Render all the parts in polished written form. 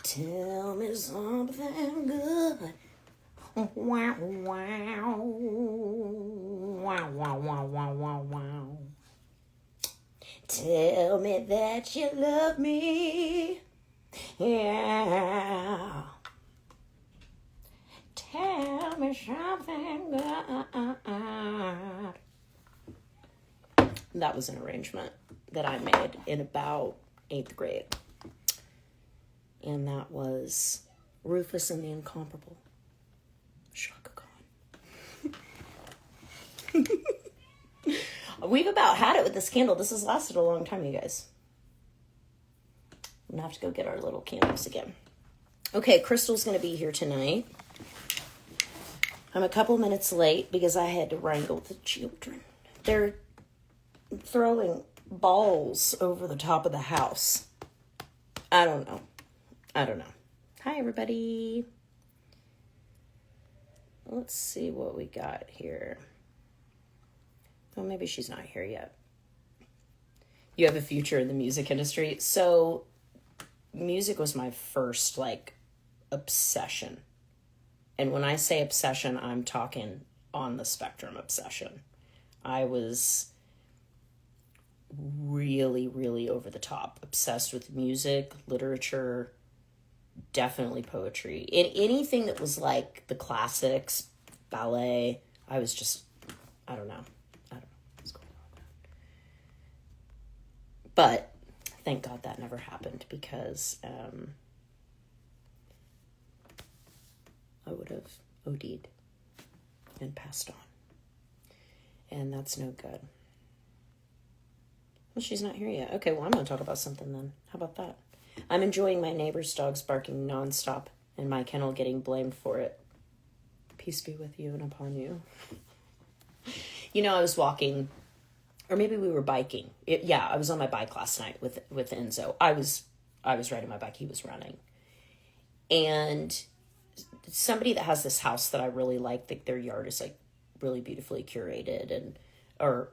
Tell me something good. Wow, wow. Wow, wow, wow, wow, wow, wow. Tell me that you love me. Yeah. Tell me something good. That was an arrangement that I made in about 8th grade. And that was Rufus and the Incomparable. Shaka Khan. We've about had it with this candle. This has lasted a long time, you guys. I'm going to have to go get our little candles again. Okay, Crystal's going to be here tonight. I'm a couple minutes late because I had to wrangle the children. They're throwing balls over the top of the house. I don't know. Hi, everybody. Let's see what we got here. Well, maybe she's not here yet. You have a future in the music industry. So music was my first, obsession. And when I say obsession, I'm talking on the spectrum obsession. I was really, really over the top, obsessed with music, literature, definitely poetry. Anything that was like the classics, ballet, I was just, I don't know what's going on with that. But thank God that never happened because I would have OD'd and passed on. And that's no good. Well, she's not here yet. Okay, well, I'm going to talk about something then. How about that? I'm enjoying my neighbor's dogs barking nonstop and my kennel getting blamed for it. Peace be with you and upon you. I was walking, or maybe we were biking. I was on my bike last night with Enzo. I was riding my bike. He was running. And somebody that has this house that I really like their yard is really beautifully curated or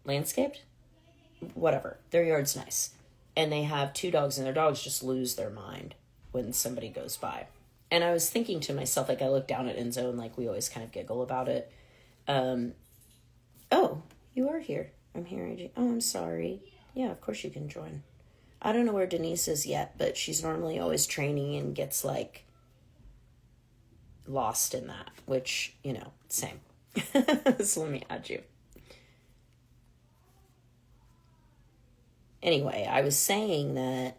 landscaped. Whatever. Their yard's nice. And they have 2 dogs, and their dogs just lose their mind when somebody goes by. And I was thinking to myself, I look down at Enzo, and we always kind of giggle about it. Oh, you are here. I'm here. Oh, I'm sorry. Yeah, of course you can join. I don't know where Denise is yet, but she's normally always training and gets lost in that, which, same. So let me add you. Anyway, I was saying that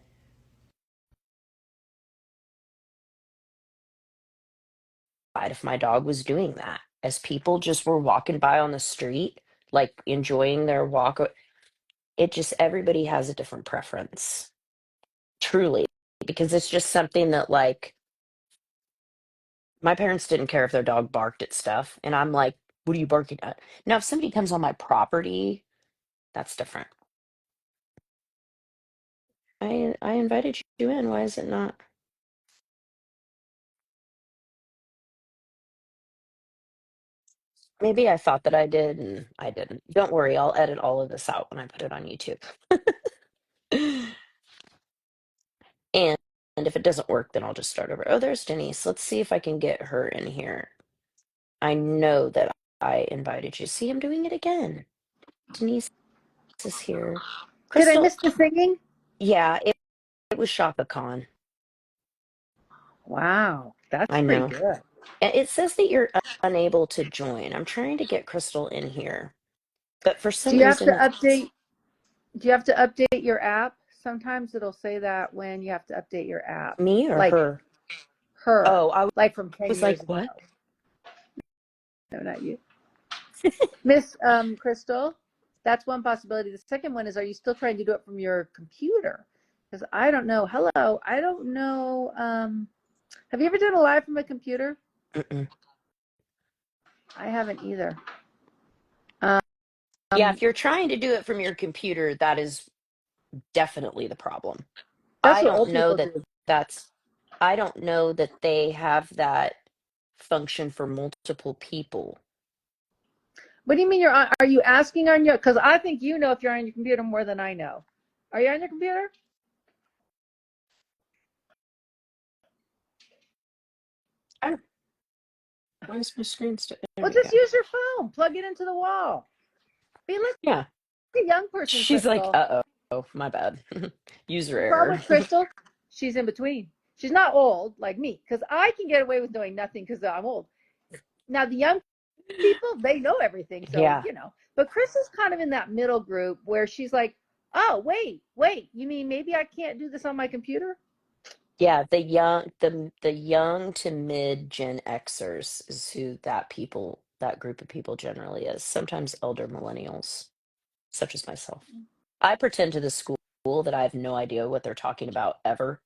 if my dog was doing that, as people just were walking by on the street, enjoying their walk, everybody has a different preference, truly, because it's just something that my parents didn't care if their dog barked at stuff. And I'm like, what are you barking at? Now, if somebody comes on my property, that's different. I invited you in. Why is it not? Maybe I thought that I did and I didn't. Don't worry, I'll edit all of this out when I put it on YouTube. And if it doesn't work, then I'll just start over. Oh, there's Denise. Let's see if I can get her in here. I know that I invited you. See, I'm doing it again. Denise is here. Did I Crystal, miss the singing? yeah, it was Shaka Khan. Wow, that's I pretty know. good. It says that you're unable to join. I'm trying to get Crystal in here, but for Do some you have to reason, update? Do you have to update your app? Sometimes it'll say that when you have to update your app, me or like her? her, Oh, I like from 10 was years like, ago. what? No, not you, Miss Crystal. That's one possibility. The second one is, are you still trying to do it from your computer? Because I don't know. Hello, I don't know. Have you ever done a live from a computer? Mm-mm. I haven't either. Yeah, Um, if you're trying to do it from your computer, that is definitely the problem. that's I what don't old know people that do. that's, I don't know that they have that function for multiple people. What do you mean are you asking on your, because I think you know if you're on your computer more than I know. Are you on your computer? Why is my screen still? There Well, we just go. use your phone. Plug it into the wall. Be like Yeah. a young person, She's like, Crystal. uh oh, my bad. User The problem error. with Crystal, she's in between. She's not old like me because I can get away with knowing nothing because I'm old. Now the young people, they know everything, so Yeah. But Crystal's kind of in that middle group where she's like, "Oh, wait, you mean maybe I can't do this on my computer?" Yeah, the young to mid Gen Xers is who that group of people generally is. Sometimes elder millennials, such as myself. I pretend to the school that I have no idea what they're talking about ever,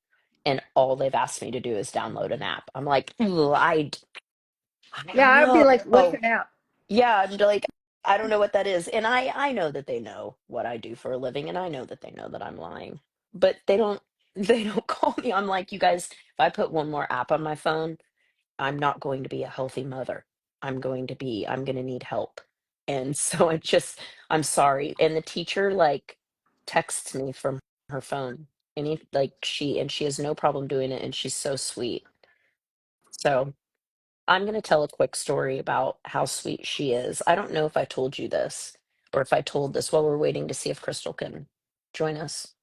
and all they've asked me to do is download an app. I'm like, "Ugh, I Yeah, don't I'd be know." like, "What's an app?" Yeah, I'm like, I don't know what that is. And I know that they know what I do for a living, and I know that they know that I'm lying. But they don't call me. I'm like, you guys, if I put one more app on my phone, I'm not going to be a healthy mother. I'm going to need help. And so I'm sorry. And the teacher like texts me from her phone. And she has no problem doing it, and she's so sweet. So I'm going to tell a quick story about how sweet she is. I don't know if I told you this or if I told this while we're waiting to see if Crystal can join us.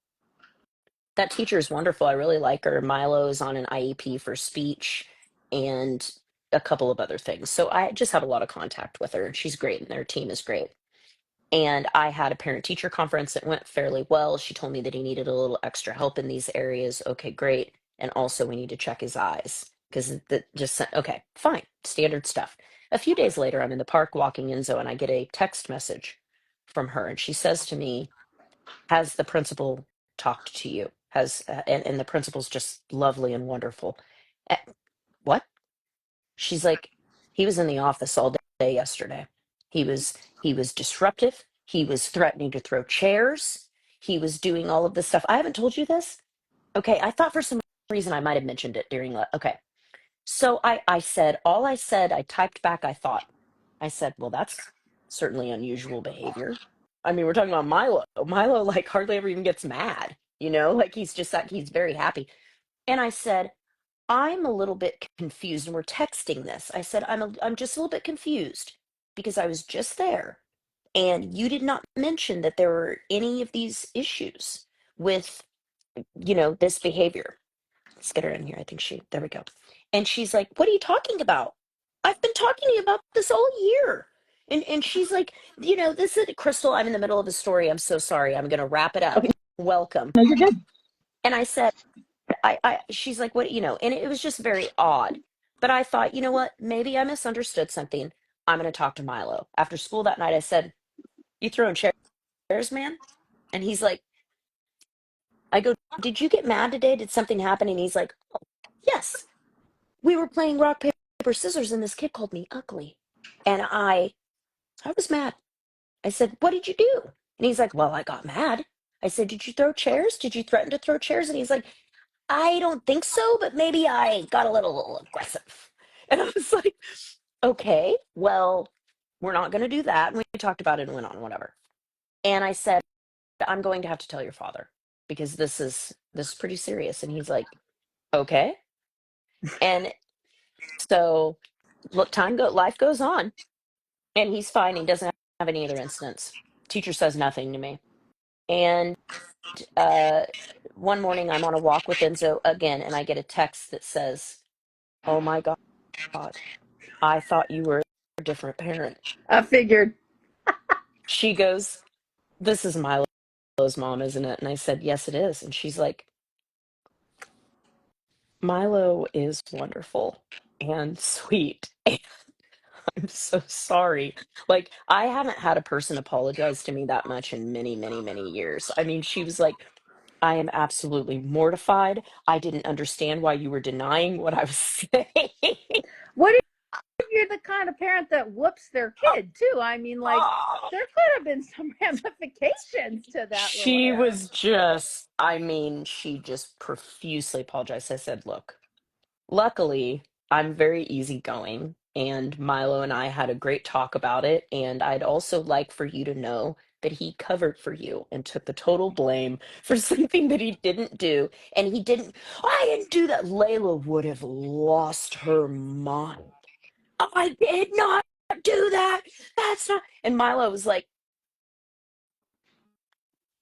That teacher is wonderful. I really like her. Milo's on an IEP for speech and a couple of other things. So I just have a lot of contact with her, and she's great, and their team is great. And I had a parent teacher conference that went fairly well. She told me that he needed a little extra help in these areas. Okay, great. And also, we need to check his eyes because okay, fine, standard stuff. A few days later, I'm in the park walking Enzo, and I get a text message from her. And she says to me, has the principal talked to you? And the principal's just lovely and wonderful. Eh, what? She's like, he was in the office all day yesterday. He was disruptive. He was threatening to throw chairs. He was doing all of this stuff. I haven't told you this. Okay, I thought for some reason I might have mentioned it okay. So I said, I typed back, I said, well, that's certainly unusual behavior. I mean, we're talking about Milo. Milo like hardly ever even gets mad, like he's very happy. And I said, I'm a little bit confused, and we're texting this. I said, I'm just a little bit confused because I was just there, and you did not mention that there were any of these issues with, this behavior. Let's get her in here. I think there we go. And she's like, what are you talking about? I've been talking to you about this all year. And she's like, this is Crystal. I'm in the middle of a story. I'm so sorry. I'm going to wrap it up. Okay, Welcome. no, you're good. And I said, she's like, what, and it was just very odd. But I thought, you know what? Maybe I misunderstood something. I'm going to talk to Milo. After school that night, I said, you throwing chairs, man? And he's like, I go, did you get mad today? Did something happen? And he's like, oh, yes. We were playing rock, paper, scissors, and this kid called me ugly. And I was mad. I said, what did you do? And he's like, well, I got mad. I said, did you throw chairs? Did you threaten to throw chairs? And he's like, I don't think so, but maybe I got a little aggressive. And I was like, okay, well, we're not going to do that. And we talked about it and went on, whatever. And I said, I'm going to have to tell your father because this is pretty serious. And he's like, okay. And so look, life goes on, and he's fine. He doesn't have any other incidents. Teacher says nothing to me. And uh, one morning I'm on a walk with Enzo again, and I get a text that says, oh my God, I thought you were a different parent. I figured. She goes, this is Milo's mom, isn't it? And I said, yes, it is. And she's like, Milo is wonderful and sweet. I'm so sorry. Like, I haven't had a person apologize to me that much in many, many, many years. I mean, she was like, I am absolutely mortified. I didn't understand why you were denying what I was saying. What if you're the kind of parent that whoops their kid too? I mean, like Oh, there could have been some ramifications to that little she error. was just, I mean, she just profusely apologized. I said, look, luckily, I'm very easygoing, and Milo and I had a great talk about it. And I'd also like for you to know that he covered for you and took the total blame for something that he didn't do. And I didn't do that. Layla would have lost her mind. I did not do that. That's not. And Milo was like,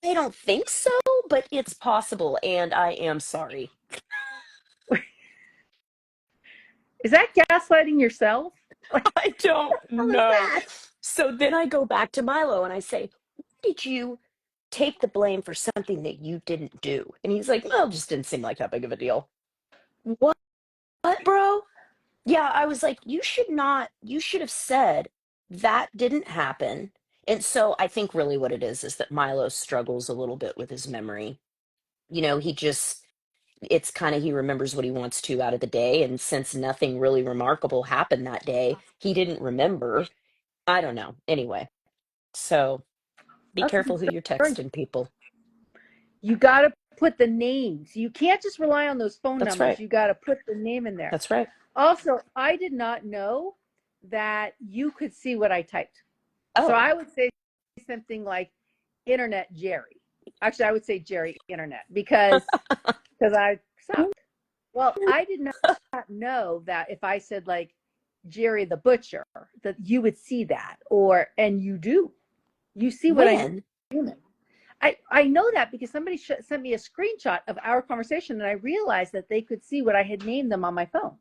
I don't think so, but it's possible, and I am sorry. Is that gaslighting yourself? Like, I don't what the hell is know. that? So then I go back to Milo and I say, did you take the blame for something that you didn't do? And he's like, well, it just didn't seem like that big of a deal. What, bro? Yeah, I was like, you should have said that didn't happen. And so I think really what it is that Milo struggles a little bit with his memory. He just, it's kind of, he remembers what he wants to out of the day. And since nothing really remarkable happened that day, he didn't remember. I don't know. Anyway, so be That's a good careful who you're story. texting, people. You got to put the names. You can't just rely on those phone That's numbers. right. You got to put the name in there. That's right. Also, I did not know that you could see what I typed. So Oh, I would say something like Internet Jerry. Actually, I would say Jerry Internet because I suck. Well, I did not know that if I said like Jerry the butcher, that you would see that, and you do. You see what I when? mean. I know that because somebody sent me a screenshot of our conversation, and I realized that they could see what I had named them on my phone.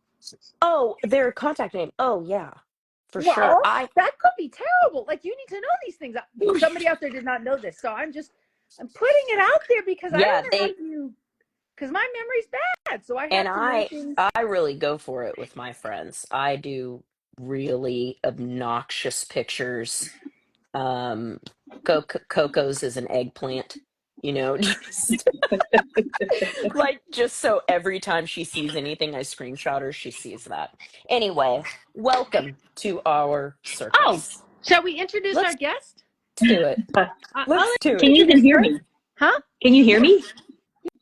Oh, their contact name. Oh, yeah, for sure. Well, that could be terrible. Like, you need to know these things. Somebody out there did not know this, so I'm putting it out there because I Yeah, don't know how you, because my memory's bad, so I and have to know things. I really go for it with my friends. I do really obnoxious pictures. Um, Coco's is an eggplant, just like just so every time she sees anything I screenshot her, she sees that. Anyway, welcome to our Oh, circus. shall we introduce our Let's guest? do it. I'll Let's do Can it. you even introduce hear her. me? Huh? Can you hear Yeah. me?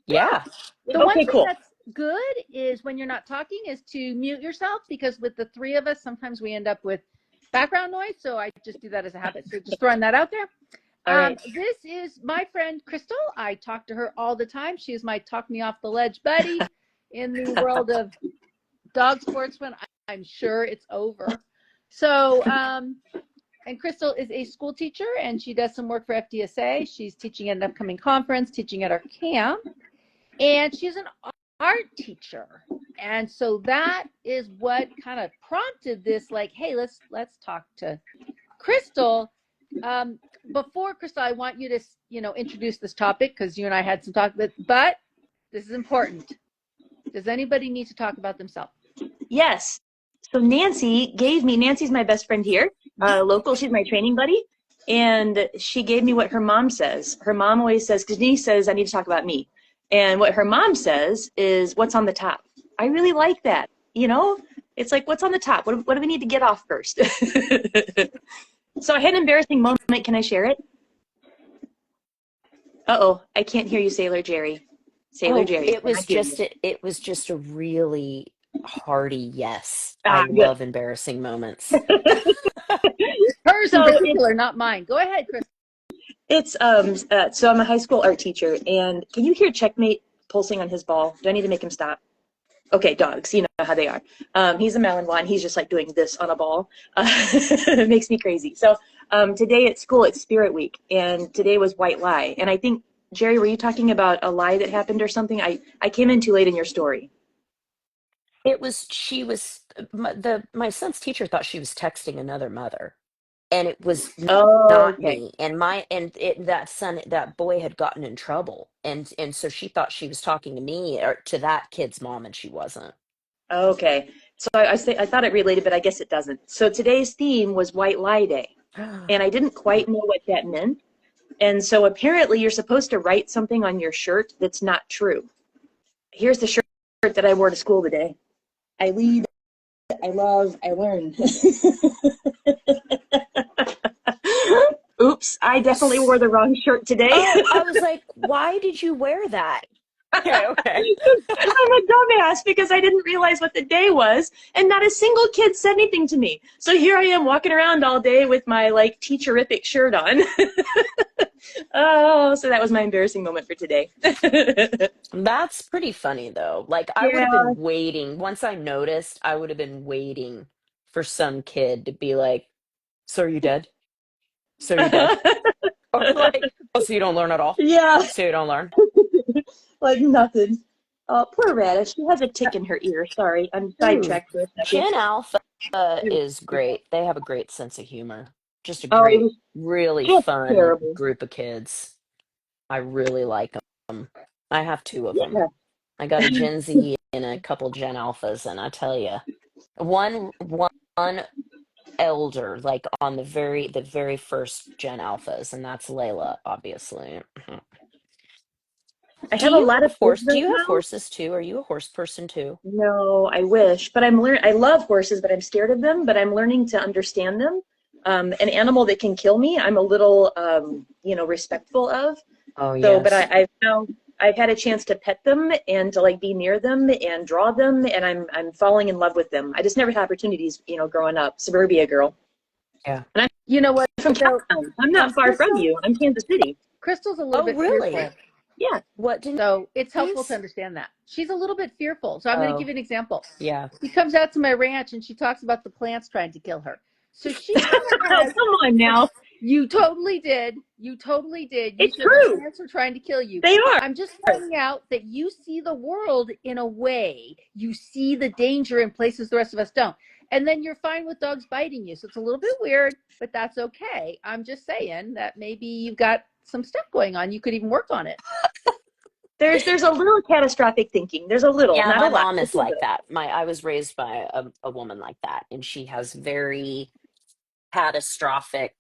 Yeah. The one Okay, thing cool. that's good is when you're not talking is to mute yourself, because with the three of us, sometimes we end up with background noise. So I just do that as a habit. So just throwing that out there. All right. This is my friend Crystal. I talk to her all the time. She is my talk me off the ledge buddy in the world of dog sports when I'm sure it's over. So, and Crystal is a school teacher and she does some work for FDSA. She's teaching at an upcoming conference, teaching at our camp, and she's an art teacher. And so that is what kind of prompted this, like, hey, let's talk to Crystal. Before Crystal, I want you to, introduce this topic because you and I had some talk, but this is important. Does anybody need to talk about themselves? Yes. So Nancy's my best friend here, local. She's my training buddy. And she gave me what her mom says. Her mom always says, because Denise says, I need to talk about me. And what her mom says is, what's on the top? I really like that. It's like, what's on the top? What do we need to get off first? So I had an embarrassing moment. Can I share it? Uh-oh, I can't hear you, Sailor Jerry. Sailor Oh, Jerry, I it was cannot hear you. just a really hearty yes. I Ah, good. love embarrassing moments. Hers in So particular, not mine. Go ahead, Crystal. so I'm a high school art teacher, and can you hear Checkmate pulsing on his ball? Do I need to make him stop? Okay, dogs, you know how they are. He's a Malinois. He's just like doing this on a ball. It makes me crazy. So today at school, it's Spirit Week, and today was White Lie. And I think, Jerry, were you talking about a lie that happened or something? I came in too late in your story. She was my son's teacher thought she was texting another mother, and it was Oh, not okay. me. And that boy had gotten in trouble, and so she thought she was talking to me or to that kid's mom, and she wasn't. Okay. So I thought it related, but I guess it doesn't. So today's theme was White Lie Day, and I didn't quite know what that meant. And so apparently you're supposed to write something on your shirt that's not true. Here's the shirt that I wore to school today. I lead, I love, I learn. Oops, I definitely wore the wrong shirt today. Oh, I was like, why did you wear that? Okay, okay. I'm a dumbass because I didn't realize what the day was, and not a single kid said anything to me. So here I am walking around all day with my like teacherific shirt on. Oh, so that was my embarrassing moment for today. That's pretty funny though. Like I would have Yeah. been waiting. Once I noticed, I would have been waiting for some kid to be like, "So are you dead? So are you dead?" Or like, "Oh, so you don't learn at all? Yeah, So you don't learn?" like nothing. Oh, poor Radish. She has a tick in her ear. Sorry, I'm Ooh, sidetracked for a second. Gen Alpha is great. They have a great sense of humor. Just a Oh, it great, was really just fun terrible. group of kids. I really like them. I have two of them. Yeah. I got a Gen Z and a couple Gen Alphas, and I tell you, one elder, like on the very first Gen Alphas, and that's Layla, obviously. I Do have a you lot of have kids horse? Do right you have now. horses too? Are you a horse person too? No, I wish, but I'm learn. I love horses, but I'm scared of them. But I'm learning to understand them. An animal that can kill me, I'm a little, respectful of. Oh So, but yes. I've now I've had a chance to pet them and to like be near them and draw them, and I'm falling in love with them. I just never had opportunities, growing up, suburbia girl. Yeah. And You know what, I'm from though? California. I'm not far from Crystal, you. I'm Kansas City. Crystal's a little Oh bit really? fearful. Yeah. What, So it's helpful to Denise? understand that. She's a little bit fearful. So I'm going to give Oh you an example. yeah. She comes out to my ranch and she talks about the plants trying to kill her. So she kind Oh, of has, come on now. you totally did. You totally did. You It's said the true. plants are trying to kill you. They are. I'm just pointing out that you see the world in a way. You see the danger in places the rest of us don't. And then you're fine with dogs biting you. So it's a little bit weird, but that's okay. I'm just saying that maybe you've got some stuff going on. You could even work on it. There's a little catastrophic thinking. There's a little, Yeah, not a my lot, mom just is a like little. that. I was raised by a woman like that, and she has very catastrophic,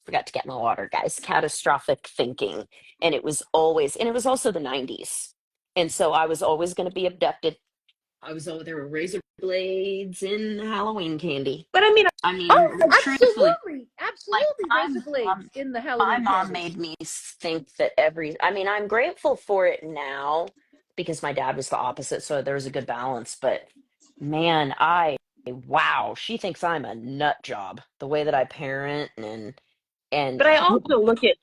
forgot to get my water, guys, catastrophic thinking. And it was also the 90s. And so I was always going to be abducted. There were razor blades in Halloween candy. But I mean, I Oh, mean, truthfully, absolutely. like Absolutely. Razor blades in the my Halloween mom candy. made me think that I mean, I'm grateful for it now because my dad was the opposite, so there's a good balance. But man, wow, she thinks I'm a nut job the way that I parent and but I also look at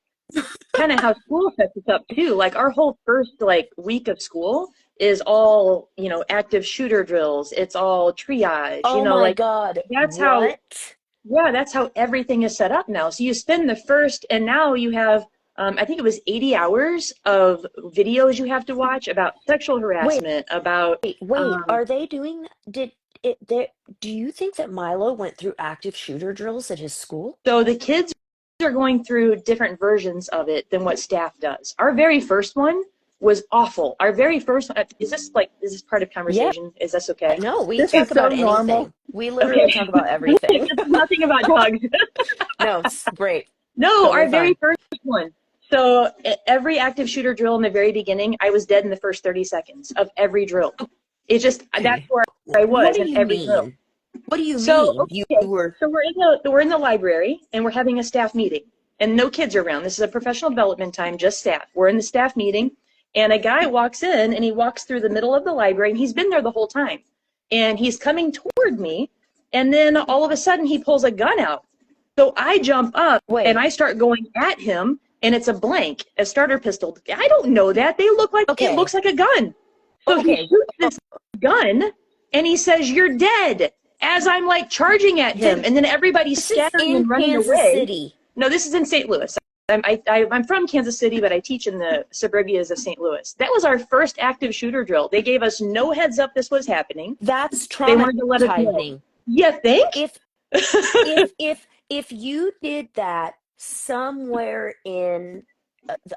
kind of how school sets us up too. Like our whole first like week of school is all, active shooter drills. It's all triage, oh my like God, that's how, what? yeah, that's how everything is set up now. So you spend the first, and now you have, I think it was 80 hours of videos you have to watch about sexual Wait, harassment, about, wait, um, are they doing did it there do you think that Milo went through active shooter drills at his school? so the kids are going through different versions of it than what staff does. Our very first one was awful. Our very first one, is this part of Yeah, conversation? Is this okay? no, we This is talk so about normal. anything. We literally Okay. talk about This everything. is nothing about dogs. No, it's great. No, Totally our very fine. first one. So every active shooter drill in the very beginning, I was dead in the first 30 seconds of every drill. It just, that's Okay. where I What was do in you every drill. mean? What do you So, mean? You okay, were so we're in the library and we're having a staff meeting and no kids are around. This is a professional development time, just staff. We're in the staff meeting and a guy walks in and he walks through the middle of the library and he's been there the whole time. And he's coming toward me and then all of a sudden he pulls a gun out. So I jump up and wait. I start going at him and it's a blank, a starter pistol. I don't know that. It looks Okay. like a gun. So he Okay. shoots this gun and he says, "You're dead," as I'm like charging at him. Did And then everybody's This is scattering in and running Kansas away. City. No, this is in St. Louis. I'm from Kansas City, but I teach in the suburbias of St. Louis. That was our first active shooter drill. They gave us no heads up this was happening. That's They wanted to let us know. traumatizing. You think? If if you did that somewhere in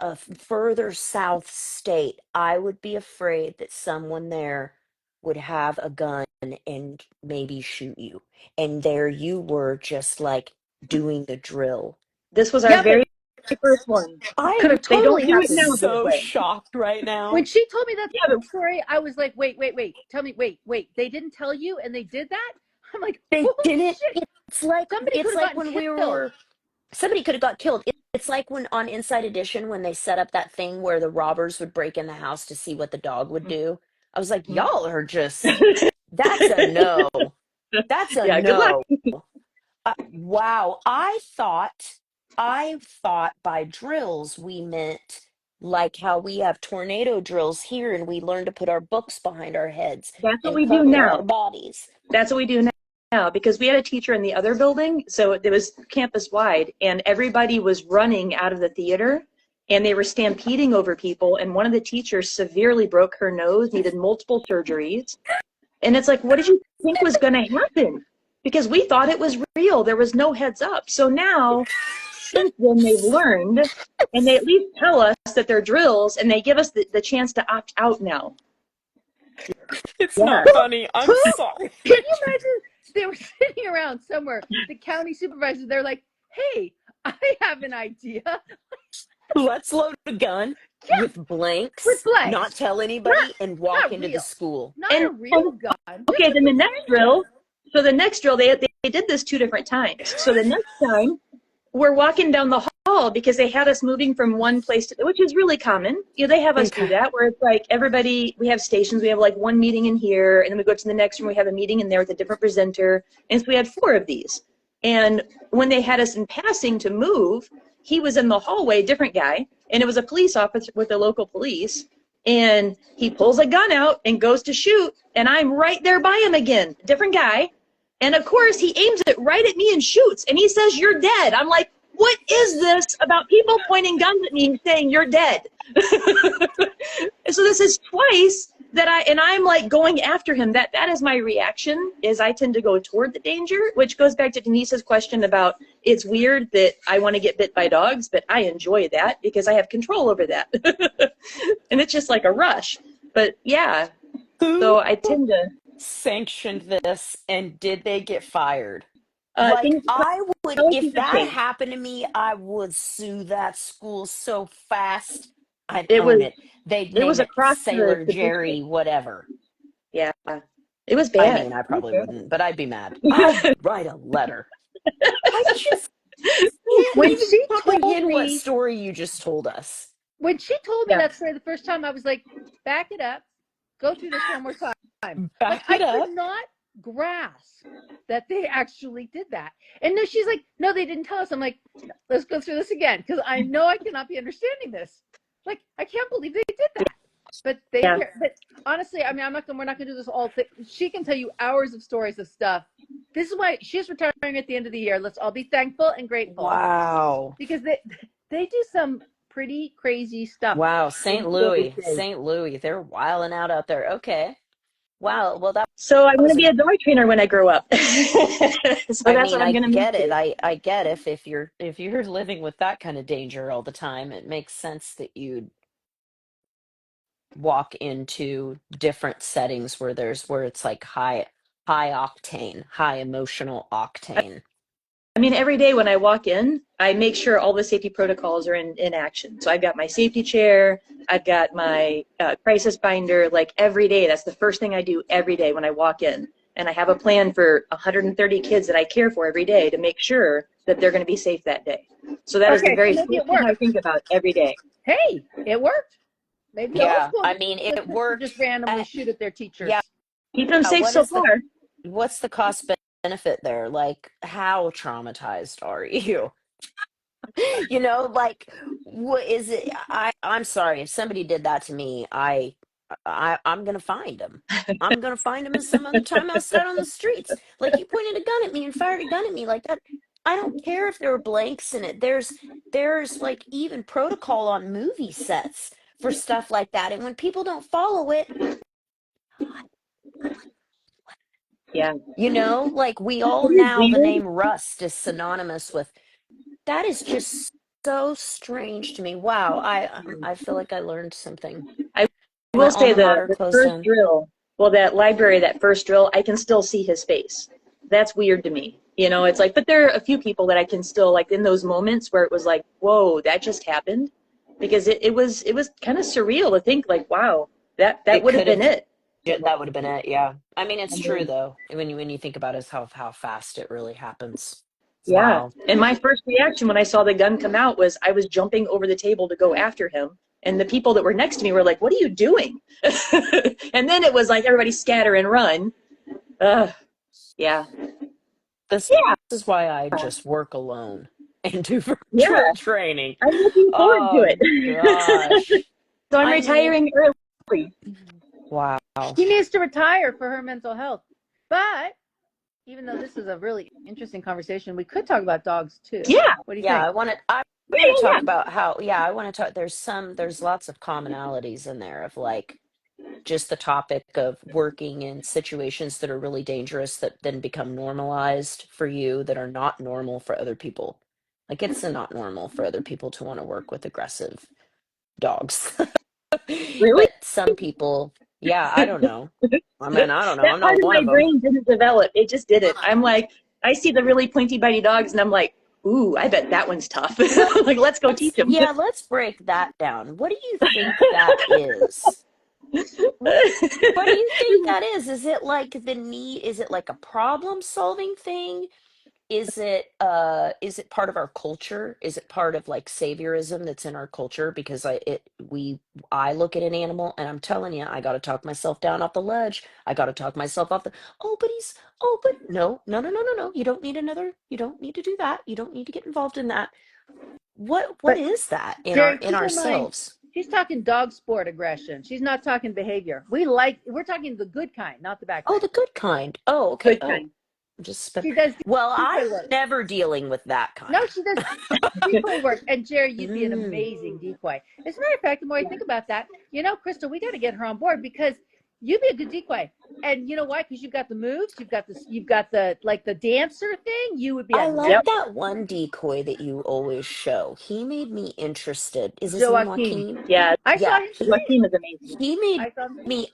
a further south state, I would be afraid that someone there would have a gun and maybe shoot you. And there you were just like doing the drill. This was our Yeah, but very first one. could I'm have They don't totally do it happened. now this so way. shocked right When now. she told me that Yeah, but story, I was like, wait. Tell me, wait. They didn't tell you and they did that? I'm like, They holy didn't shit. it's like Somebody could it's have like gotten when we killed. were somebody could have got killed. It's like when on Inside Edition when they set up that thing where the robbers would break in the house to see what the dog would do. I was like, y'all are just that's a no. That's a yeah, good luck. no. Wow. I thought by drills we meant like how we have tornado drills here and we learn to put our books behind our heads That's what and we do cover our now. bodies. That's what we do now. now because we had a teacher in the other building, so it was campus wide, and everybody was running out of the theater and they were stampeding over people, and one of the teachers severely broke her nose, needed multiple surgeries. And it's like, what did you think was going to happen? Because we thought it was real. There was no heads up. So now, since then, they've learned, and they at least tell us that they're drills, and they give us the chance to opt out now. It's not funny. I'm sorry. Can you imagine they were sitting around somewhere, the county supervisor, they're like, hey, I have an idea. Let's load a gun with blanks, not tell anybody, and walk into the school. Not a real gun. Okay, then the next drill, they did this 2 different times. So the next time, we're walking down the hall because they had us moving from one place to, which is really common. You know, they have us do that where it's like everybody, we have stations, we have like one meeting in here, and then we go to the next room, we have a meeting in there with a different presenter. And so we had 4 of these. And when they had us in passing to move, he was in the hallway, different guy, and it was a police officer with the local police. And he pulls a gun out and goes to shoot, and I'm right there by him again, different guy. And of course, he aims it right at me and shoots, and he says, "You're dead." I'm like, what is this about people pointing guns at me and saying, "You're dead"? So this is twice that I'm like going after him. That is my reaction, is I tend to go toward the danger, which goes back to Denise's question about it's weird that I want to get bit by dogs, but I enjoy that because I have control over that. And it's just like a rush. But yeah, so I tend to sanctioned this, and did they get fired? like I would, if that happened to me, I would sue that school so fast. I'd own it. They'd name it Sailor Jerry, whatever. Yeah, it was bad. I mean, I probably wouldn't, but I'd be mad. I'd write a letter. I just when she comprehend what story you just told us. When she told me that story the first time, I was like, back it up. Go through this one more time. I could not grasp that they actually did that. And no, she's like, no, they didn't tell us. I'm like, let's go through this again, because I know I cannot be understanding this. Like, I can't believe they did that. But but honestly, I mean, we're not gonna do this all thing. She can tell you hours of stories of stuff. This is why she's retiring at the end of the year. Let's all be thankful and grateful. Wow. Because they do some pretty crazy stuff. Wow, St. Louis, they're wilding out there. Okay. Wow. Well, so I'm going to be a dog trainer when I grow up. So that's what I'm going to get it. I get if you're living with that kind of danger all the time, it makes sense that you'd walk into different settings where it's like high octane, high emotional octane. I mean, every day when I walk in, I make sure all the safety protocols are in action. So I've got my safety chair, I've got my crisis binder, like every day. That's the first thing I do every day when I walk in. And I have a plan for 130 kids that I care for every day to make sure that they're going to be safe that day. So that is the very first thing I think about every day. Hey, it worked. Maybe I mean, it worked. Just randomly shoot at their teachers. Yeah. Keep them safe so far. What's the cost benefit there? Like, how traumatized are you? You know, like, what is it? I'm sorry, if somebody did that to me, I'm gonna find them. I'm gonna find them, and some other time I'll sit on the streets. Like, you pointed a gun at me and fired a gun at me like that. I don't care if there were blanks in it. There's like even protocol on movie sets for stuff like that, and when people don't follow it, yeah, you know, like, we all now, the name Rust is synonymous with that. Is just so strange to me. Wow, I feel like I learned something. I will say the first drill, well, that library, that first drill, I can still see his face. That's weird to me. You know, it's like, but there are a few people that I can still, like, in those moments where it was like, whoa, that just happened. Because it was kind of surreal to think, like, wow, that would have been it. Yeah, that would have been it. Yeah. I mean, it's true though. When you think about it, how fast it really happens. Yeah. Wow. And my first reaction when I saw the gun come out was I was jumping over the table to go after him. And the people that were next to me were like, what are you doing? And then it was like, everybody scatter and run. Yeah. This is why I just work alone and do virtual training. I'm looking forward to it. Gosh. So I'm retiring early. Wow. She needs to retire for her mental health. But even though this is a really interesting conversation, we could talk about dogs too. Yeah. What do you Yeah, think? I want to talk about how, yeah, I want to talk, there's lots of commonalities in there of like just the topic of working in situations that are really dangerous that then become normalized for you that are not normal for other people. Like it's not normal for other people to want to work with aggressive dogs. Really? But some people, yeah, I don't know. I mean, I don't know. That I'm part not of one my of them. brain didn't develop. It just didn't. I'm like, I see the really pointy bitey dogs and I'm like, ooh, I bet that one's tough. Well, Like, let's go teach him. let's break that down. What do you think that is? What do you think that is? Is it like the need? Is it like a problem solving thing? Is it part of our culture? Is it part of like saviorism that's in our culture? Because I look at an animal and I'm telling you, I gotta talk myself down off the ledge. I gotta talk myself off the but no. You don't need to do that. You don't need to get involved in that. What But is that in Jerry, in keep in mind, ourselves? she's talking dog sport aggression. She's not talking behavior. We're talking the good kind, not the bad Oh, kind. the good kind. Oh, okay. Good Oh, time. just She does well, decoy I'm work. never dealing with that No, kind. she does decoy work. And Jerry, you'd be an Mm. amazing decoy. As a matter of fact, the more I think about that, Crystal, we got to get her on board because you'd be a good decoy. And you know why? Because you've got the moves, you've got the like the dancer thing. You would be I a like Yep. that one decoy that you always show. He made me interested. Is his name Joaquin. Joaquin? Yeah. I saw Yeah, him today. Joaquin is amazing. he made I saw him today. me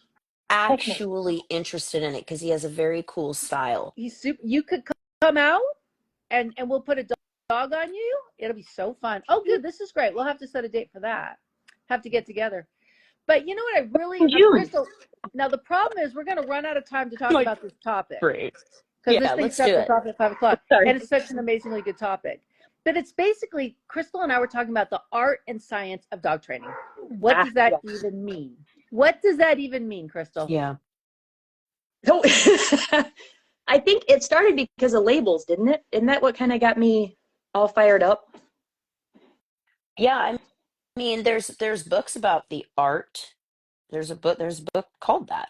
Heck no. actually interested in it because he has a very cool style. He's super. You could come out and we'll put a dog on you. It'll be so fun. Oh, good. This is great. We'll have to set a date for that. Have to get together. But you know what? I really, In June. Crystal. Now the problem is we're going to run out of time to talk Like, about this topic great. because this Yeah, thing let's do sets us it. off at 5 o'clock, Sorry. and it's such an amazingly good topic. But it's basically Crystal and I were talking about the art and science of dog training. What Ah, does that yeah. even mean? What does that even mean, Crystal? Yeah. So, I think it started because of labels, didn't it? Isn't that what kind of got me all fired up? Yeah, I mean there's books about the art. There's a book called that.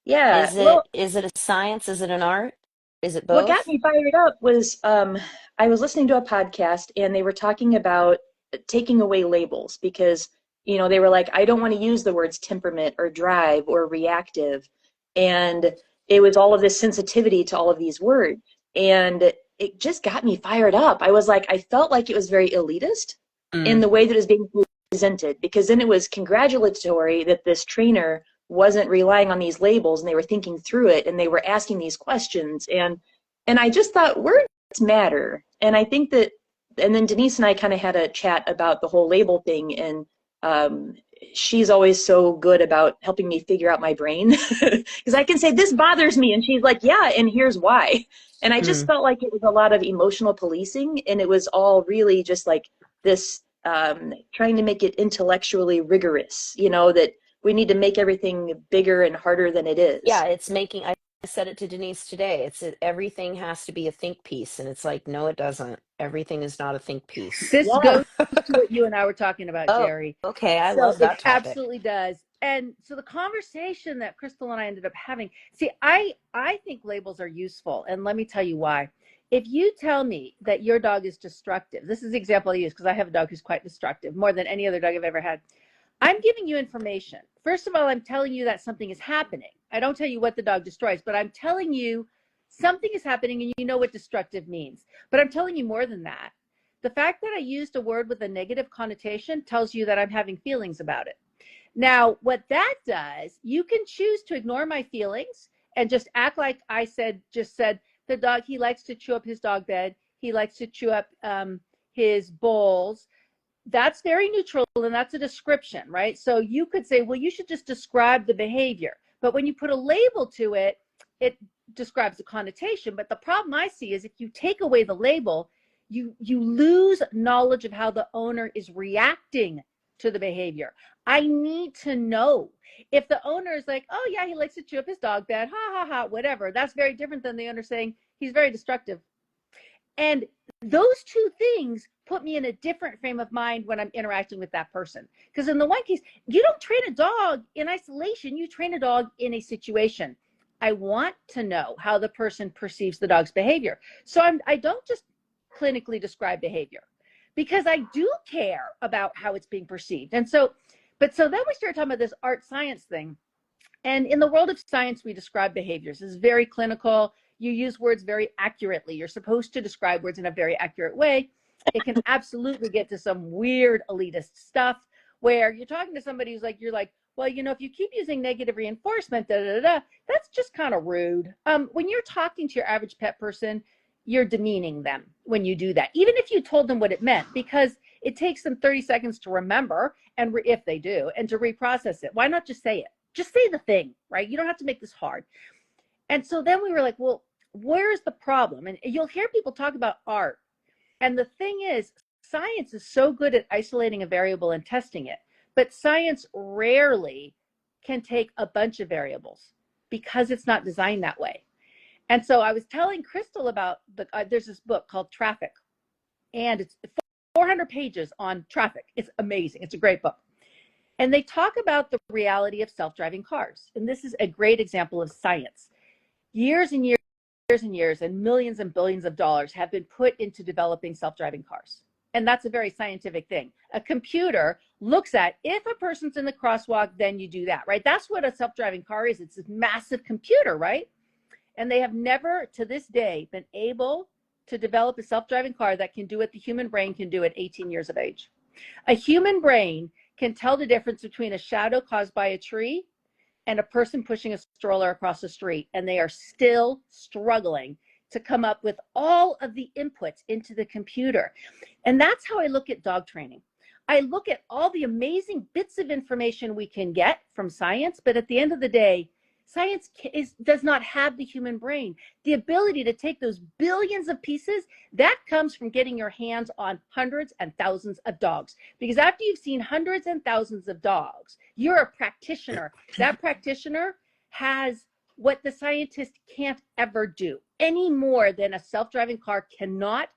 Yeah. Is Well, it a science? Is it an art? Is it what got both? me fired up was I was listening to a podcast and they were talking about taking away labels because, they were like, I don't want to use the words temperament or drive or reactive. And it was all of this sensitivity to all of these words. And it just got me fired up. I was like, I felt like it was very elitist in Mm. the way that it was being presented because then it was congratulatory that this trainer wasn't relying on these labels and they were thinking through it and they were asking these questions and I just thought words matter. And I think that, and then Denise and I kind of had a chat about the whole label thing. And um, she's always so good about helping me figure out my brain because I can say, this bothers me. And she's like, yeah, and here's why. And I just Mm. felt like it was a lot of emotional policing. And it was all really just like this trying to make it intellectually rigorous, that we need to make everything bigger and harder than it is. Yeah, it's making I said it to Denise today. Everything has to be a think piece and it's like no it doesn't. Everything is not a think piece. This Yeah. goes to what you and I were talking about, Oh, Jerry. okay. I So love it that topic. absolutely does. And so the conversation that Crystal and I ended up having, see, I think labels are useful. And let me tell you why. If you tell me that your dog is destructive, this is the example I use because I have a dog who's quite destructive, more than any other dog I've ever had. I'm giving you information. First of all, I'm telling you that something is happening. I don't tell you what the dog destroys, but I'm telling you something is happening and you know what destructive means. But I'm telling you more than that. The fact that I used a word with a negative connotation tells you that I'm having feelings about it. Now, what that does, you can choose to ignore my feelings and just act like I just said, the dog, he likes to chew up his dog bed. He likes to chew up his bowls. That's very neutral and that's a description, right? So you could say, well, you should just describe the behavior. But when you put a label to it, it describes the connotation. But the problem I see is if you take away the label, you lose knowledge of how the owner is reacting to the behavior. I need to know. If the owner is like, oh yeah, he likes to chew up his dog bed, ha ha ha, whatever, that's very different than the owner saying he's very destructive. And those two things put me in a different frame of mind when I'm interacting with that person. Because in the one case, you don't train a dog in isolation, you train a dog in a situation. I want to know how the person perceives the dog's behavior. So I don't just clinically describe behavior, because I do care about how it's being perceived. And so, so then we started talking about this art science thing. And in the world of science, we describe behaviors. It's very clinical. You use words very accurately. You're supposed to describe words in a very accurate way. It can absolutely get to some weird elitist stuff where you're talking to somebody who's like, you're like, well, you know, if you keep using negative reinforcement, that's just kind of rude. When you're talking to your average pet person, you're demeaning them when you do that, even if you told them what it meant, because it takes them 30 seconds to remember, and if they do, and to reprocess it. Why not just say it? Just say the thing, right? You don't have to make this hard. And so then we were like, well, where's the problem? And you'll hear people talk about art. And the thing is, science is so good at isolating a variable and testing it, but science rarely can take a bunch of variables because it's not designed that way. And so I was telling Crystal about there's this book called Traffic, and it's 400 pages on traffic. It's amazing. It's a great book. And they talk about the reality of self-driving cars. And this is a great example of science. Years and years and years and millions and billions of dollars have been put into developing self-driving cars. And that's a very scientific thing. A computer looks at, if a person's in the crosswalk, then you do that, right? That's what a self-driving car is. It's this massive computer, right? And they have never, to this day, been able to develop a self-driving car that can do what the human brain can do at 18 years of age. A human brain can tell the difference between a shadow caused by a tree and a person pushing a stroller across the street, and they are still struggling to come up with all of the inputs into the computer. And that's how I look at dog training. I look at all the amazing bits of information we can get from science, but at the end of the day, science does not have the human brain. The ability to take those billions of pieces, that comes from getting your hands on hundreds and thousands of dogs. Because after you've seen hundreds and thousands of dogs, you're a practitioner. That practitioner has what the scientist can't ever do, any more than a self-driving car cannot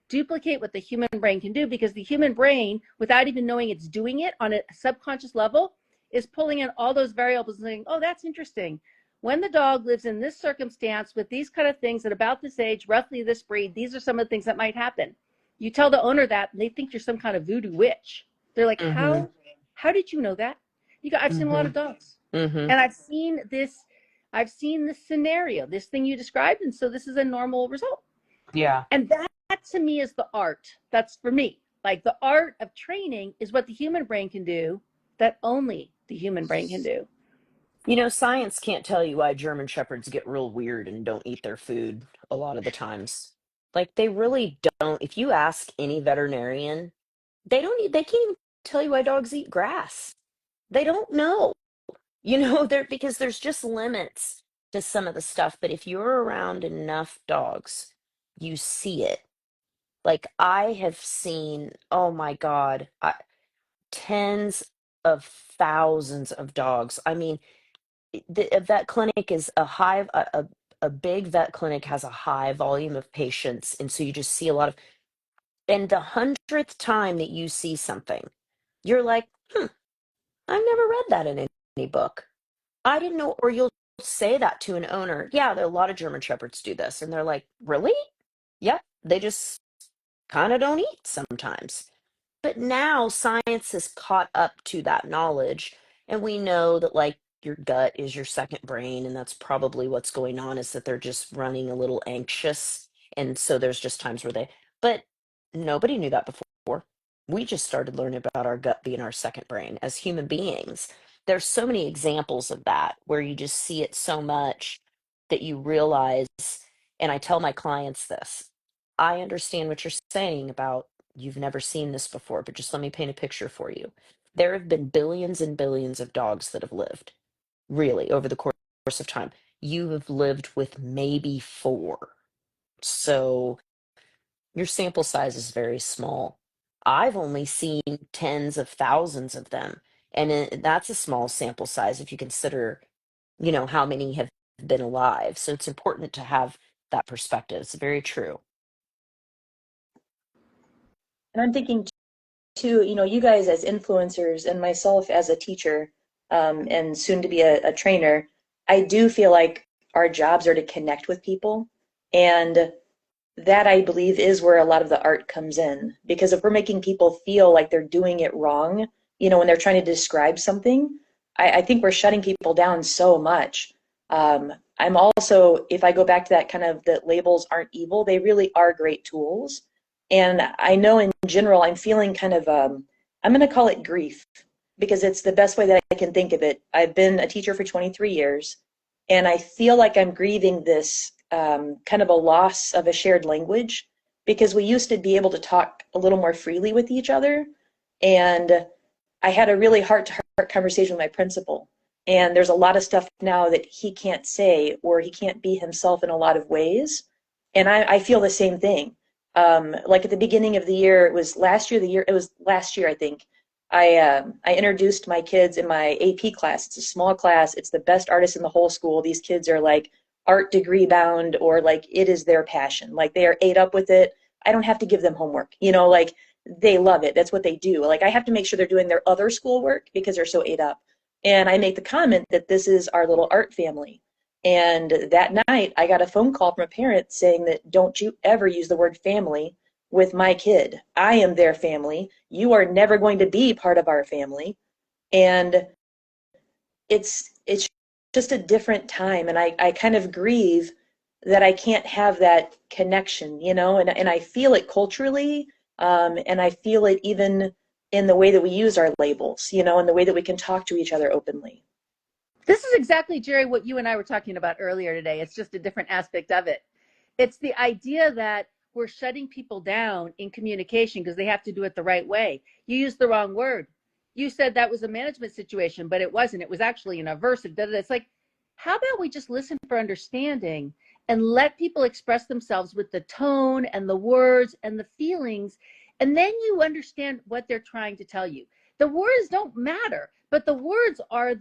duplicate what the human brain can do, because the human brain, without even knowing it's doing it on a subconscious level, is pulling in all those variables and saying, oh, that's interesting. When the dog lives in this circumstance with these kind of things at about this age, roughly this breed, these are some of the things that might happen. You tell the owner that, and they think you're some kind of voodoo witch. They're like, how did you know that? You go, I've seen a lot of dogs. And I've seen this scenario, this thing you described, and so this is a normal result. Yeah. And that to me is the art. That's for me. Like, the art of training is what the human brain can do that only the human brain can do. You know, science can't tell you why German Shepherds get real weird and don't eat their food a lot of the times. Like, they really don't. If you ask any veterinarian, they can't even tell you why dogs eat grass. They don't know. You know, because there's just limits to some of the stuff. But if you're around enough dogs, you see it. Like, I have seen, oh my God, tens of thousands of dogs. I mean, a vet clinic is a big vet clinic has a high volume of patients, and so you just see a lot of, and the 100th time that you see something, you're like, I've never read that in any book. I didn't know. Or you'll say that to an owner. Yeah, there are a lot of German Shepherds do this, and they're like, really? Yep, they just kind of don't eat sometimes. But now science has caught up to that knowledge, and we know that, like, your gut is your second brain, and that's probably what's going on, is that they're just running a little anxious. And so there's just times where but nobody knew that before. We just started learning about our gut being our second brain as human beings. There's so many examples of that where you just see it so much that you realize, and I tell my clients this, I understand what you're saying about you've never seen this before, but just let me paint a picture for you. There have been billions and billions of dogs that have lived, really, over the course of time. You have lived with maybe four. So your sample size is very small. I've only seen tens of thousands of them. And that's a small sample size if you consider, how many have been alive. So it's important to have that perspective. It's very true. And I'm thinking too, you guys as influencers and myself as a teacher, and soon to be a trainer, I do feel like our jobs are to connect with people. And that I believe is where a lot of the art comes in. Because if we're making people feel like they're doing it wrong, when they're trying to describe something, I think we're shutting people down so much. I'm also, if I go back to that kind of that labels aren't evil, they really are great tools. And I know in general, I'm feeling kind of, I'm going to call it grief because it's the best way that I can think of it. I've been a teacher for 23 years, and I feel like I'm grieving this kind of a loss of a shared language because we used to be able to talk a little more freely with each other. And I had a really heart-to-heart conversation with my principal. And there's a lot of stuff now that he can't say or he can't be himself in a lot of ways. And I feel the same thing. Like at the beginning of the year, it was last year, I think. I introduced my kids in my AP class. It's a small class. It's the best artists in the whole school. These kids are like art degree bound, or like it is their passion. Like they are ate up with it. I don't have to give them homework. Like they love it. That's what they do. Like I have to make sure they're doing their other schoolwork because they're so ate up. And I make the comment that this is our little art family. And that night I got a phone call from a parent saying that don't you ever use the word family with my kid. I am their family. You are never going to be part of our family. And it's just a different time. And I kind of grieve that I can't have that connection, and I feel it culturally. And I feel it even in the way that we use our labels, and the way that we can talk to each other openly. This is exactly, Jerry, what you and I were talking about earlier today. It's just a different aspect of it. It's the idea that we're shutting people down in communication because they have to do it the right way. You used the wrong word. You said that was a management situation, but it wasn't. It was actually an aversive. It's like, how about we just listen for understanding and let people express themselves with the tone and the words and the feelings, and then you understand what they're trying to tell you. The words don't matter, but the words are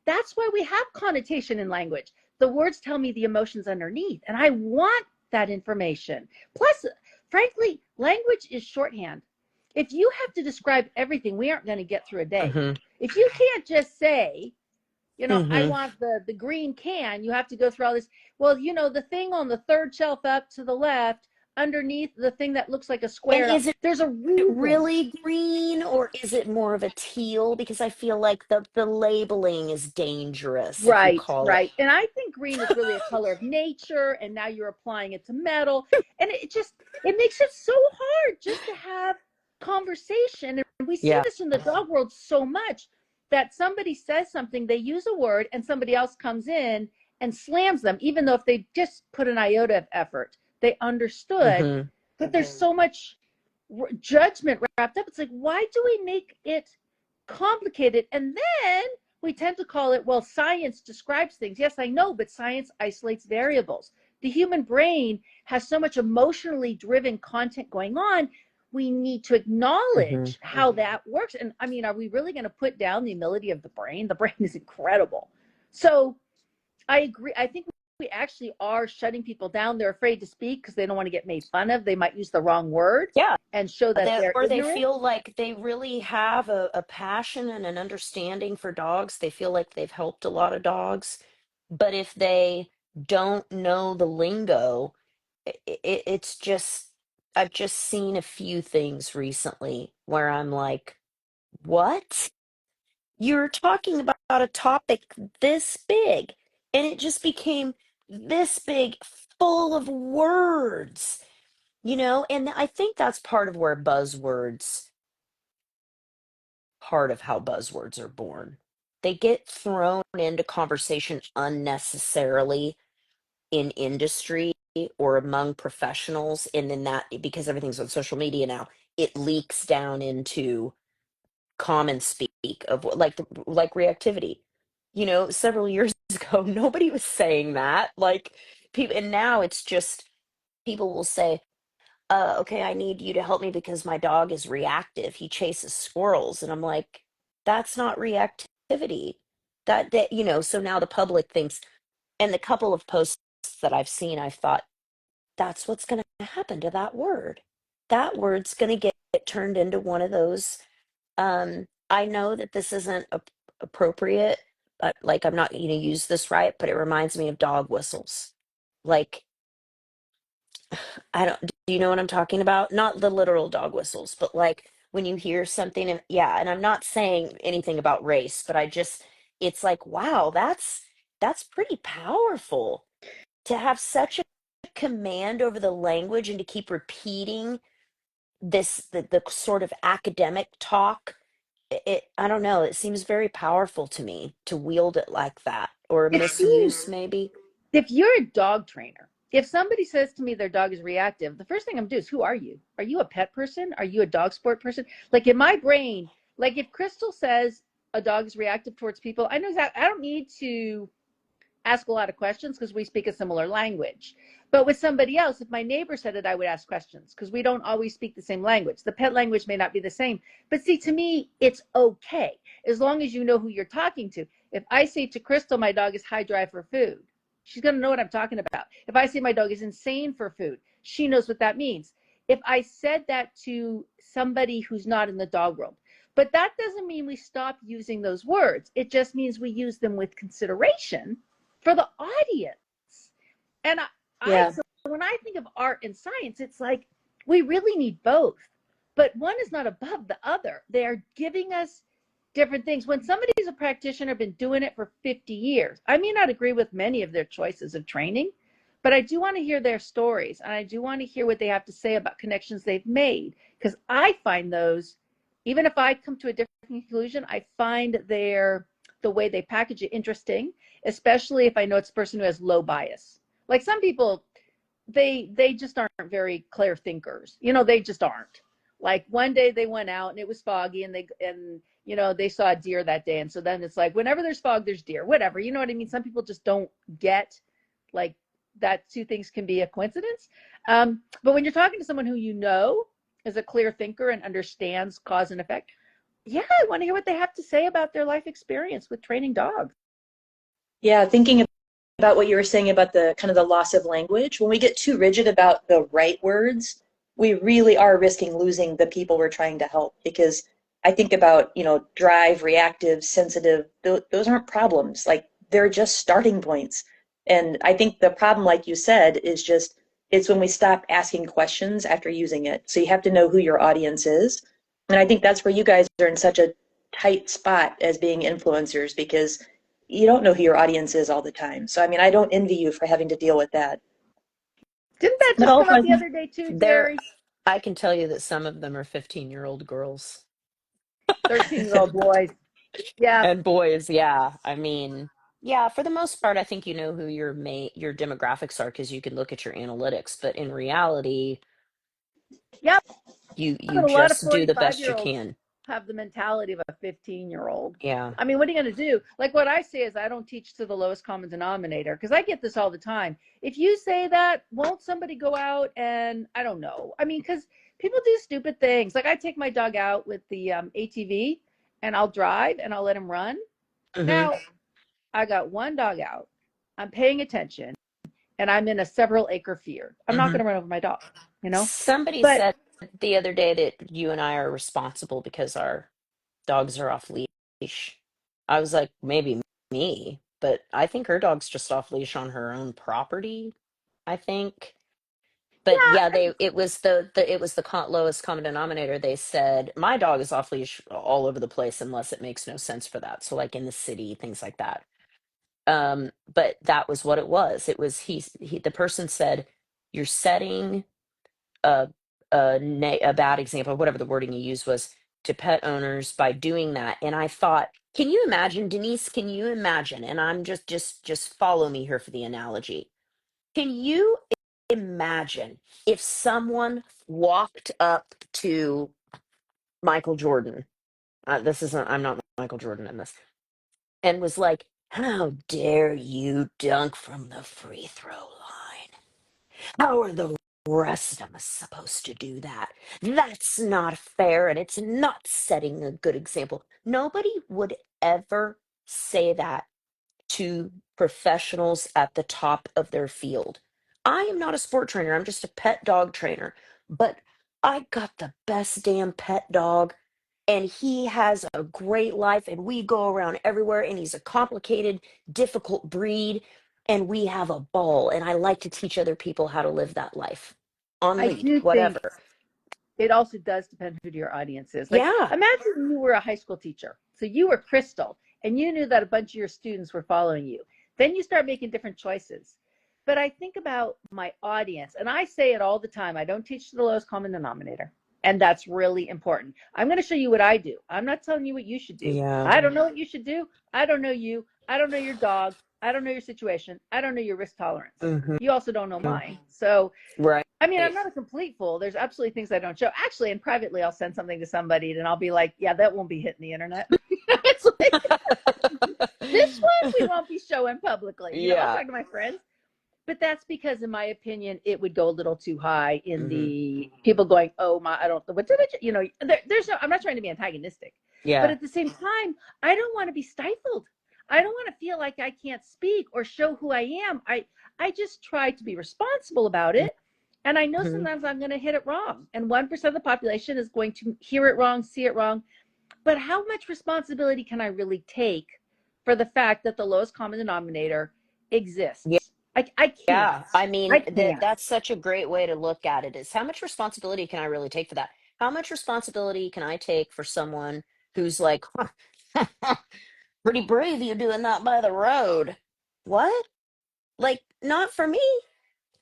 that's why we have connotation in language. The words tell me the emotions underneath, and I want that information. Plus, frankly, language is shorthand. If you have to describe everything, we aren't going to get through a day. Mm-hmm. If you can't just say, I Mm-hmm. want the green can, you have to go through all this. Well, the thing on the third shelf up to the left, underneath the thing that looks like a And square, is it there's a reason. really green or is it more of a teal? Because I feel like the labeling is dangerous if you Right, call it. right. And I think green is really a color of nature, and now you're applying it to metal. And it makes it so hard just to have conversation. And we see Yeah. this in the dog world so much that somebody says something, they use a word, and somebody else comes in and slams them, even though if they just put an iota of effort, they understood. Mm-hmm. But there's so much judgment wrapped up. It's like, why do we make it complicated? And then we tend to call it, well, science describes things. Yes, I know, but science isolates variables. The human brain has so much emotionally driven content going on. We need to Mm-hmm. acknowledge how that works. And I mean, are we really going to put down the ability of the brain? The brain is incredible. So I agree. I think we actually are shutting people down. They're afraid to speak because they don't want to get made fun of. They might use the wrong word Yeah. and show that they're Or they ignorant. feel like they really have a passion and an understanding for dogs. They feel like they've helped a lot of dogs. But if they don't know the lingo, it's just, I've just seen a few things recently where I'm like, what? You're talking about a topic this big, and it just became this big, full of words, and I think that's part of how buzzwords are born. They get thrown into conversation unnecessarily in industry or among professionals, and then that, because everything's on social media now, it leaks down into common speak of like reactivity. Several years ago nobody was saying that, like, people, and now it's just people will say, okay, I need you to help me because my dog is reactive. He chases squirrels. And I'm like, that's not reactivity. So now the public thinks, and the couple of posts that I've seen, I've thought, that's what's going to happen to that word. That word's going to get turned into one of those. I know that this isn't appropriate, like I'm not going to use this right, but it reminds me of dog whistles. Like, I don't, do you know what I'm talking about? Not the literal dog whistles, but like when you hear something, and yeah, and I'm not saying anything about race, but it's like, wow, that's pretty powerful to have such a command over the language and to keep repeating the sort of academic talk. I don't know, it seems very powerful to me to wield it like that, or If you misuse maybe. if you're a dog trainer, if somebody says to me their dog is reactive, the first thing I'm gonna do is, who are you? Are you a pet person? Are you a dog sport person? Like in my brain, like if Crystal says a dog is reactive towards people, I know that I don't need to ask a lot of questions because we speak a similar language. But with somebody else, if my neighbor said it, I would ask questions because we don't always speak the same language. The pet language may not be the same. But see, to me, it's okay as long as you know who you're talking to. If I say to Crystal, my dog is high drive for food, she's going to know what I'm talking about. If I say my dog is insane for food, she knows what that means. If I said that to somebody who's not in the dog world, but that doesn't mean we stop using those words. It just means we use them with consideration for the audience. And Yeah. so when I think of art and science, it's like we really need both, but one is not above the other. They are giving us different things. When somebody's a practitioner, been doing it for 50 years, I may not agree with many of their choices of training, but I do want to hear their stories, and I do want to hear what they have to say about connections they've made, because I find those, even if I come to a different conclusion, I find the way they package it interesting, especially if I know it's a person who has low bias. Like some people, they just aren't very clear thinkers. They just aren't. Like one day they went out and it was foggy, and they saw a deer that day, and so then it's like whenever there's fog there's deer, whatever. You know what I mean? Some people just don't get like that two things can be a coincidence. But when you're talking to someone who is a clear thinker and understands cause and effect, yeah, I want to hear what they have to say about their life experience with training dogs. Yeah, thinking about what you were saying about the kind of the loss of language, when we get too rigid about the right words, we really are risking losing the people we're trying to help. Because I think about, drive, reactive, sensitive, those aren't problems. Like they're just starting points. And I think the problem, like you said, is just it's when we stop asking questions after using it. So you have to know who your audience is. And I think that's where you guys are in such a tight spot as being influencers, because you don't know who your audience is all the time. So, I mean, I don't envy you for having to deal with that. Didn't that But just come also, up I the think, other day too, There, Jerri? I can tell you that some of them are 15-year-old girls 13-year-old boys. Yeah. and boys. Yeah, I mean, yeah, for the most part, I think you know who your demographics are because you can look at your analytics. But in reality, Yep. you But a lot of just do the 45 best year you olds can. have the mentality of a 15-year-old. Yeah. I mean, what are you going to do? Like what I say is I don't teach to the lowest common denominator, because I get this all the time. If you say that, won't somebody go out and I don't know. I mean, because people do stupid things. Like I take my dog out with the ATV and I'll drive and I'll let him run. Hmm. Now, I got one dog out. I'm paying attention and I'm in a several acre field. I'm not Hmm. going to run over my dog, you know? Somebody But said the other day that you and I are responsible because our dogs are off leash. I was like, maybe me, but I think her dog's just off leash on her own property, I think. But yeah, yeah, lowest common denominator. They said my dog is off leash all over the place unless it makes no sense for that. So like in the city, things like that. But that was what it was. It was the person said you're setting a a bad example, whatever the wording you used was, to pet owners by doing that. And I thought, can you imagine, Denise? Can you imagine? And I'm just follow me here for the analogy. Can you imagine if someone walked up to Michael Jordan? This isn't. I'm not Michael Jordan in this, and was like, "How dare you dunk from the free throw line? How are the rest of us supposed to do that? That's not fair, and it's not setting a good example." Nobody would ever say that to professionals at the top of their field. I am not a sport trainer, I'm just a pet dog trainer, but I got the best damn pet dog and he has a great life, and we go around everywhere, and he's a complicated, difficult breed, and we have a ball. And I like to teach other people how to live that life on I lead, do think whatever. it also does depend who your audience is. Like, Yeah. imagine you were a high school teacher. So you were Crystal and you knew that a bunch of your students were following you. Then you start making different choices. But I think about my audience, and I say it all the time. I don't teach to the lowest common denominator. And that's really important. I'm going to show you what I do. I'm not telling you what you should do. Yeah. I don't know what you should do. I don't know you. I don't know your dog. I don't know your situation. I don't know your risk tolerance. Hmm. You also don't know mine. So Right. I mean, I'm not a complete fool. There's absolutely things I don't show. Actually, and privately, I'll send something to somebody and I'll be like, yeah, that won't be hitting the internet. It's like, this one we won't be showing publicly. I'll Yeah. talk to my friends. But that's because, in my opinion, it would go a little too high in the people going, oh, my, I don't, what did I, there's no, I'm not trying to be antagonistic. But Yeah. at the same time, I don't want to be stifled. I don't want to feel like I can't speak or show who I am. I just try to be responsible about it. And I know Hmm. sometimes I'm going to hit it wrong. And 1% of the population is going to hear it wrong, see it wrong. But how much responsibility can I really take for the fact that the lowest common denominator exists? I can't. Yeah, I mean I can't. that's such a great way to look at it is how much responsibility can I really take for that? How much responsibility can I take for someone who's like, pretty brave you doing that by the road? What? Like, not for me.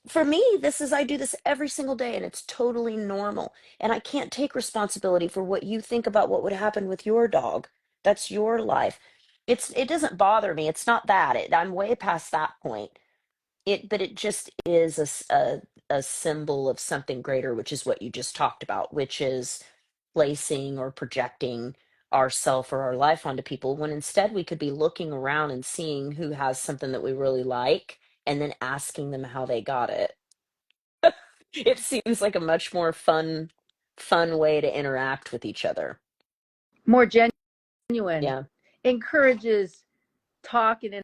For me, this is I do this every single day and it's totally normal. And I can't take responsibility for what you think about what would happen with your dog. That's your life. It doesn't bother me. It's not that. I'm way past that point. But it just is a symbol of something greater, which is what you just talked about, which is placing or projecting ourself or our life onto people when instead we could be looking around and seeing who has something that we really like and then asking them how they got it. It seems like a much more fun way to interact with each other. More genuine, Yeah. encourages talk and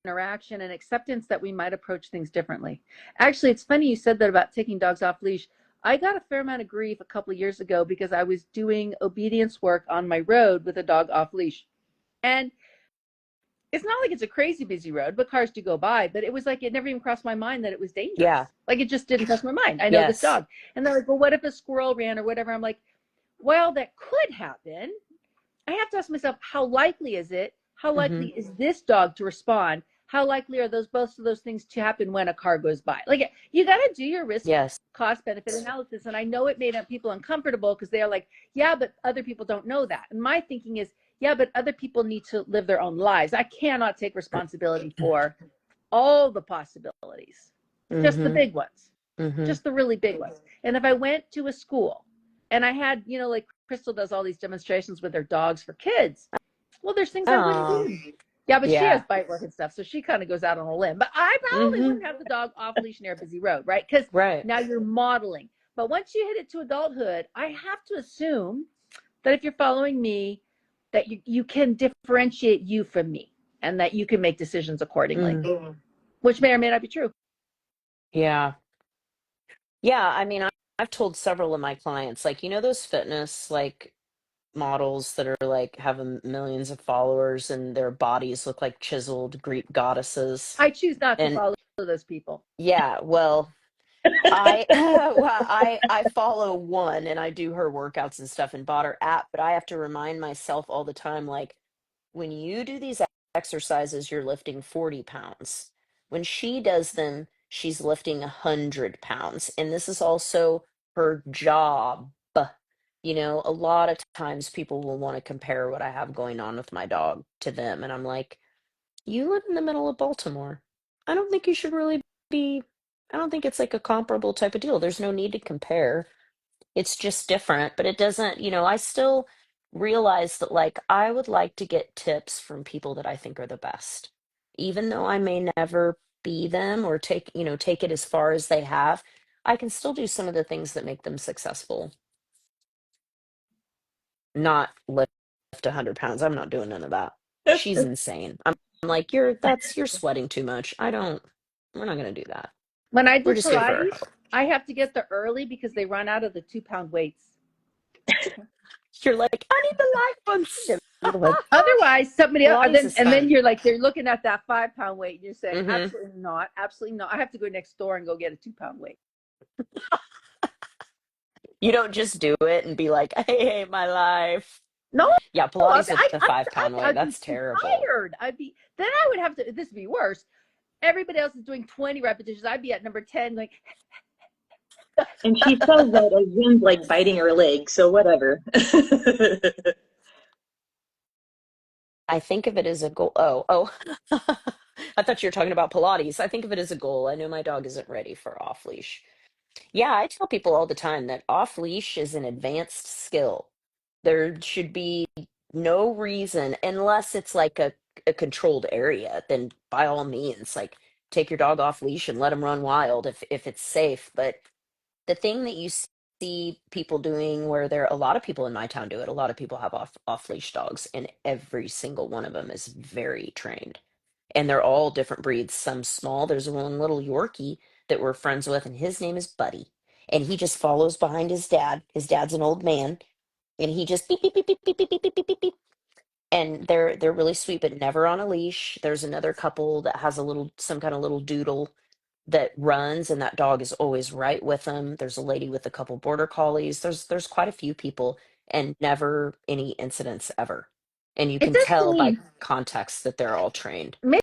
interaction and acceptance that we might approach things differently. Actually, it's funny you said that about taking dogs off leash. I got a fair amount of grief a couple of years ago because I was doing obedience work on my road with a dog off leash. And it's not like it's a crazy busy road, but cars do go by. But it was like it never even crossed my mind that it was Yeah. dangerous. Like it just didn't cross my mind. I know this Yes. dog. And they're like, well, what if a squirrel ran or whatever? I'm like, well, that could happen. I have to ask myself, how likely is it? How Hmm. likely is this dog to respond? How likely are those both of those things to happen when a car goes by? Like you got to do your risk Yes. cost benefit analysis. And I know it made people uncomfortable because they're like, yeah, but other people don't know that. And my thinking is, yeah, but other people need to live their own lives. I cannot take responsibility for all the possibilities, just the Hmm. big ones, Hmm. just the really big ones. And if I went to a school and I had, like Crystal does all these demonstrations with their dogs for kids, well, there's things I wouldn't Oh, do. Yeah, but she has yeah. bite work and stuff, so she kind of goes out on a limb. But I probably Hmm. wouldn't have the dog off leash near a busy road, right? Because Right. now you're modeling. But once you hit it to adulthood, I have to assume that if you're following me, that you can differentiate you from me and that you can make decisions accordingly, which may or may not be true. Yeah. Yeah, I mean, I've told several of my clients, like, those fitness like models that are like have millions of followers and their bodies look like chiseled Greek goddesses. I choose not to And follow those people. yeah, well, I well, I follow one and I do her workouts and stuff and bought her app, but I have to remind myself all the time, like, when you do these exercises, you're lifting 40 pounds. When she does them, she's lifting 100 pounds. And this is also her job. A lot of times people will want to compare what I have going on with my dog to them. And I'm like, you live in the middle of Baltimore. I don't think you should really be, I don't think it's like a comparable type of deal. There's no need to compare. It's just different, but it doesn't, I still realize that like I would like to get tips from people that I think are the best. Even though I may never be them or take it as far as they have, I can still do some of the things that make them successful. Not lift 100 pounds. I'm not doing none of that. She's insane. I'm like, you're sweating too much. We're not gonna do that. When I We're do just here for our Pilates, health. I have to get there early because they run out of the 2-pound weights. You're like, I need the live ones. Little bit. Otherwise, somebody else, Pilates is and then fun. you're like, they're looking at that 5-pound weight, and you're saying, Hmm. absolutely not, absolutely not. I have to go next door and go get a 2-pound weight. You don't just do it and be like, I hate my life. No, Yeah, I, Pilates with the 5 pound weight, I'd be that's too terrible. tired. Then I would have to, this would be worse. Everybody else is doing 20 repetitions. I'd be at number 10, like, And she says that as Jim's like biting her leg, so whatever. I think of it as a goal. Oh. I thought you were talking about Pilates. I think of it as a goal. I know my dog isn't ready for off leash. Yeah, I tell people all the time that off leash is an advanced skill. There should be no reason, unless it's like a controlled area, then by all means, like take your dog off leash and let him run wild if it's safe. But the thing that you see people doing, where there a lot of people in my town do it, a lot of people have off leash dogs, and every single one of them is very trained, and they're all different breeds. Some small. There's one little Yorkie that we're friends with, and his name is Buddy, and he just follows behind his dad. His dad's an old man, and he just beep beep beep beep beep beep beep beep beep beep beep. And they're really sweet, but never on a leash. There's another couple that has a little, some kind of little doodle that runs, and that dog is always right with them. There's a lady with a couple border collies. There's quite a few people, and never any incidents ever. And you it can does tell by seem, context that they're all trained. maybe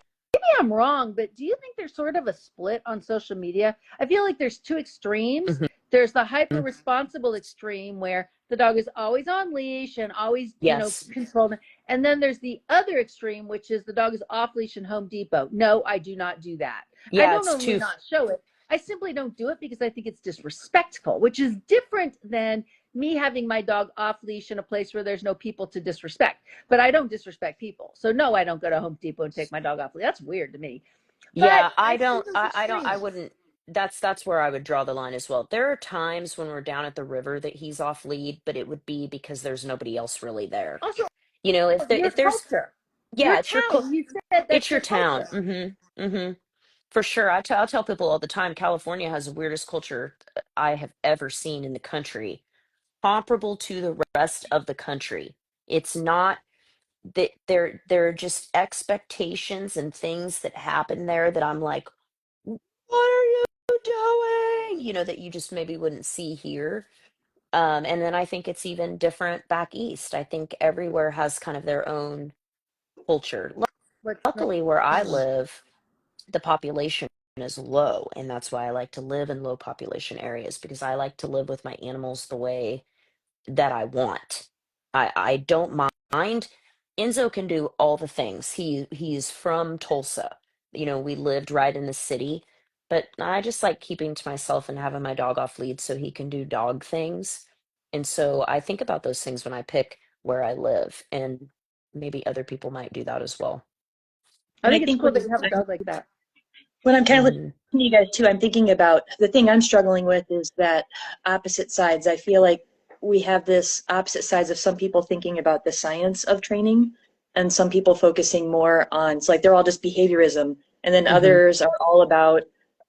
I'm wrong, but do you think there's sort of a split on social media? I feel like there's two extremes. Hmm. There's the hyper responsible extreme where the dog is always on leash and always, Yes. controlled. And then there's the other extreme, which is the dog is off leash in Home Depot. No, I do not do that. I Yeah, don't it's only too. not show it, I simply don't do it because I think it's disrespectful, which is different than me having my dog off leash in a place where there's no people to disrespect. But I don't disrespect people. So no, I don't go to Home Depot and take my dog off leash. That's weird to me. But Yeah, I I see don't. those I don't. I extremes. wouldn't. That's where I would draw the line as well. There are times when we're down at the river that he's off lead, but it would be because there's nobody else really there. Also, If your there's, culture, yeah, your it's your town. You said it's that's your your town. culture. Mm-hmm. For sure. I'll tell people all the time, California has the weirdest culture I have ever seen in the country, comparable to the rest of the country. It's not that there are just expectations and things that happen there that I'm like, what are you doing? That you just maybe wouldn't see here. And then I think it's even different back east. I think everywhere has kind of their own culture. What's Luckily, where I live, the population is low, and that's why I like to live in low population areas, because I like to live with my animals the way that I want. I don't mind. Enzo can do all the things. He's from Tulsa. We lived right in the city, but I just like keeping to myself and having my dog off lead so he can do dog things. And so I think about those things when I pick where I live, and maybe other people might do that as well. I And I think it's think cool that you have a dog like that. when I'm kind of listening Hmm. to you guys too, I'm thinking about the thing I'm struggling with is that opposite sides. I feel like we have this opposite sides of some people thinking about the science of training and some people focusing more on, it's like they're all just behaviorism. And then Hmm. others are all about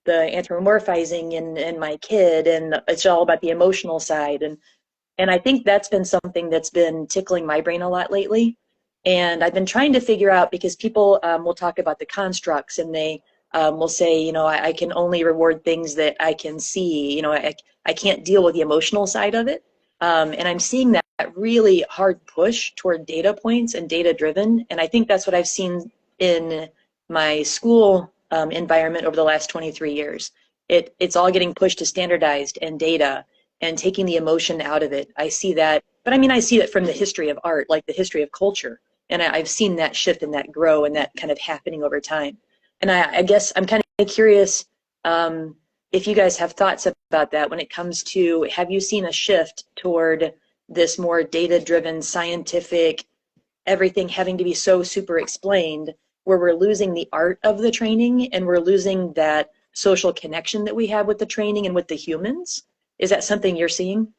the anthropomorphizing and my kid, and it's all about the emotional side. And I think that's been something that's been tickling my brain a lot lately. And I've been trying to figure out, because people will talk about the constructs, and they will say, I can only reward things that I can see. I can't deal with the emotional side of it. And I'm seeing that really hard push toward data points and data driven. And I think that's what I've seen in my school environment over the last 23 years. It's all getting pushed to standardized and data and taking the emotion out of it. I see that, but I mean, I see that from the history of art, like the history of culture. And I've seen that shift and that grow and that kind of happening over time. And I guess I'm kind of curious if you guys have thoughts about that when it comes to, have you seen a shift toward this more data-driven, scientific, everything having to be so super explained, where we're losing the art of the training and we're losing that social connection that we have with the training and with the humans? Is that something you're seeing?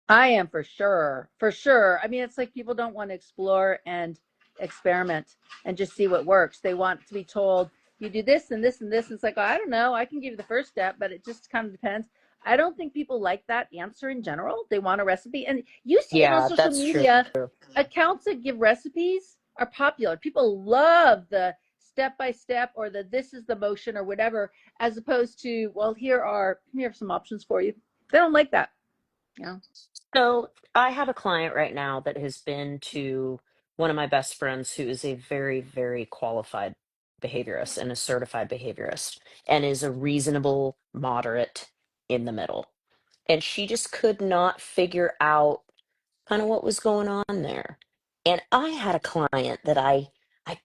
I am for sure. For sure. I mean, it's like people don't want to explore and experiment and just see what works. They want to be told, you do this and this and this. It's like, oh, I don't know. I can give you the first step, but it just kind of depends. I don't think people like that answer in general. They want a recipe. And you see it on Yeah, social that's true. media, accounts that give recipes are popular. People love the step by step or the this is the motion or whatever, as opposed to, well, here are some options for you. They don't like that. Yeah. So I have a client right now that has been to one of my best friends who is a very, very qualified behaviorist and a certified behaviorist and is a reasonable moderate in the middle. And she just could not figure out kind of what was going on there. And I had a client that I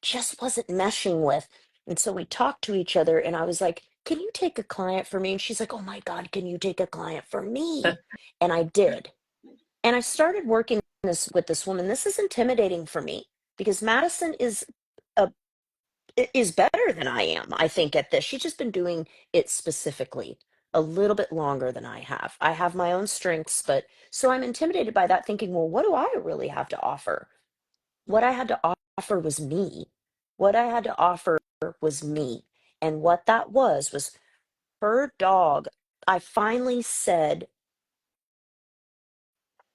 just wasn't meshing with. And so we talked to each other and I was like, "Can you take a client for me?" And she's like, "Oh my God, can you take a client for me?" And I did. And I started working this with this woman. This is intimidating for me because Madison a is better than I am, I think, at this. She's just been doing it specifically a little bit longer than I have. I have my own strengths, but so I'm intimidated by that, thinking, well, what do I really have to offer? What I had to offer was me. What I had to offer was me. And what that was her dog. I finally said,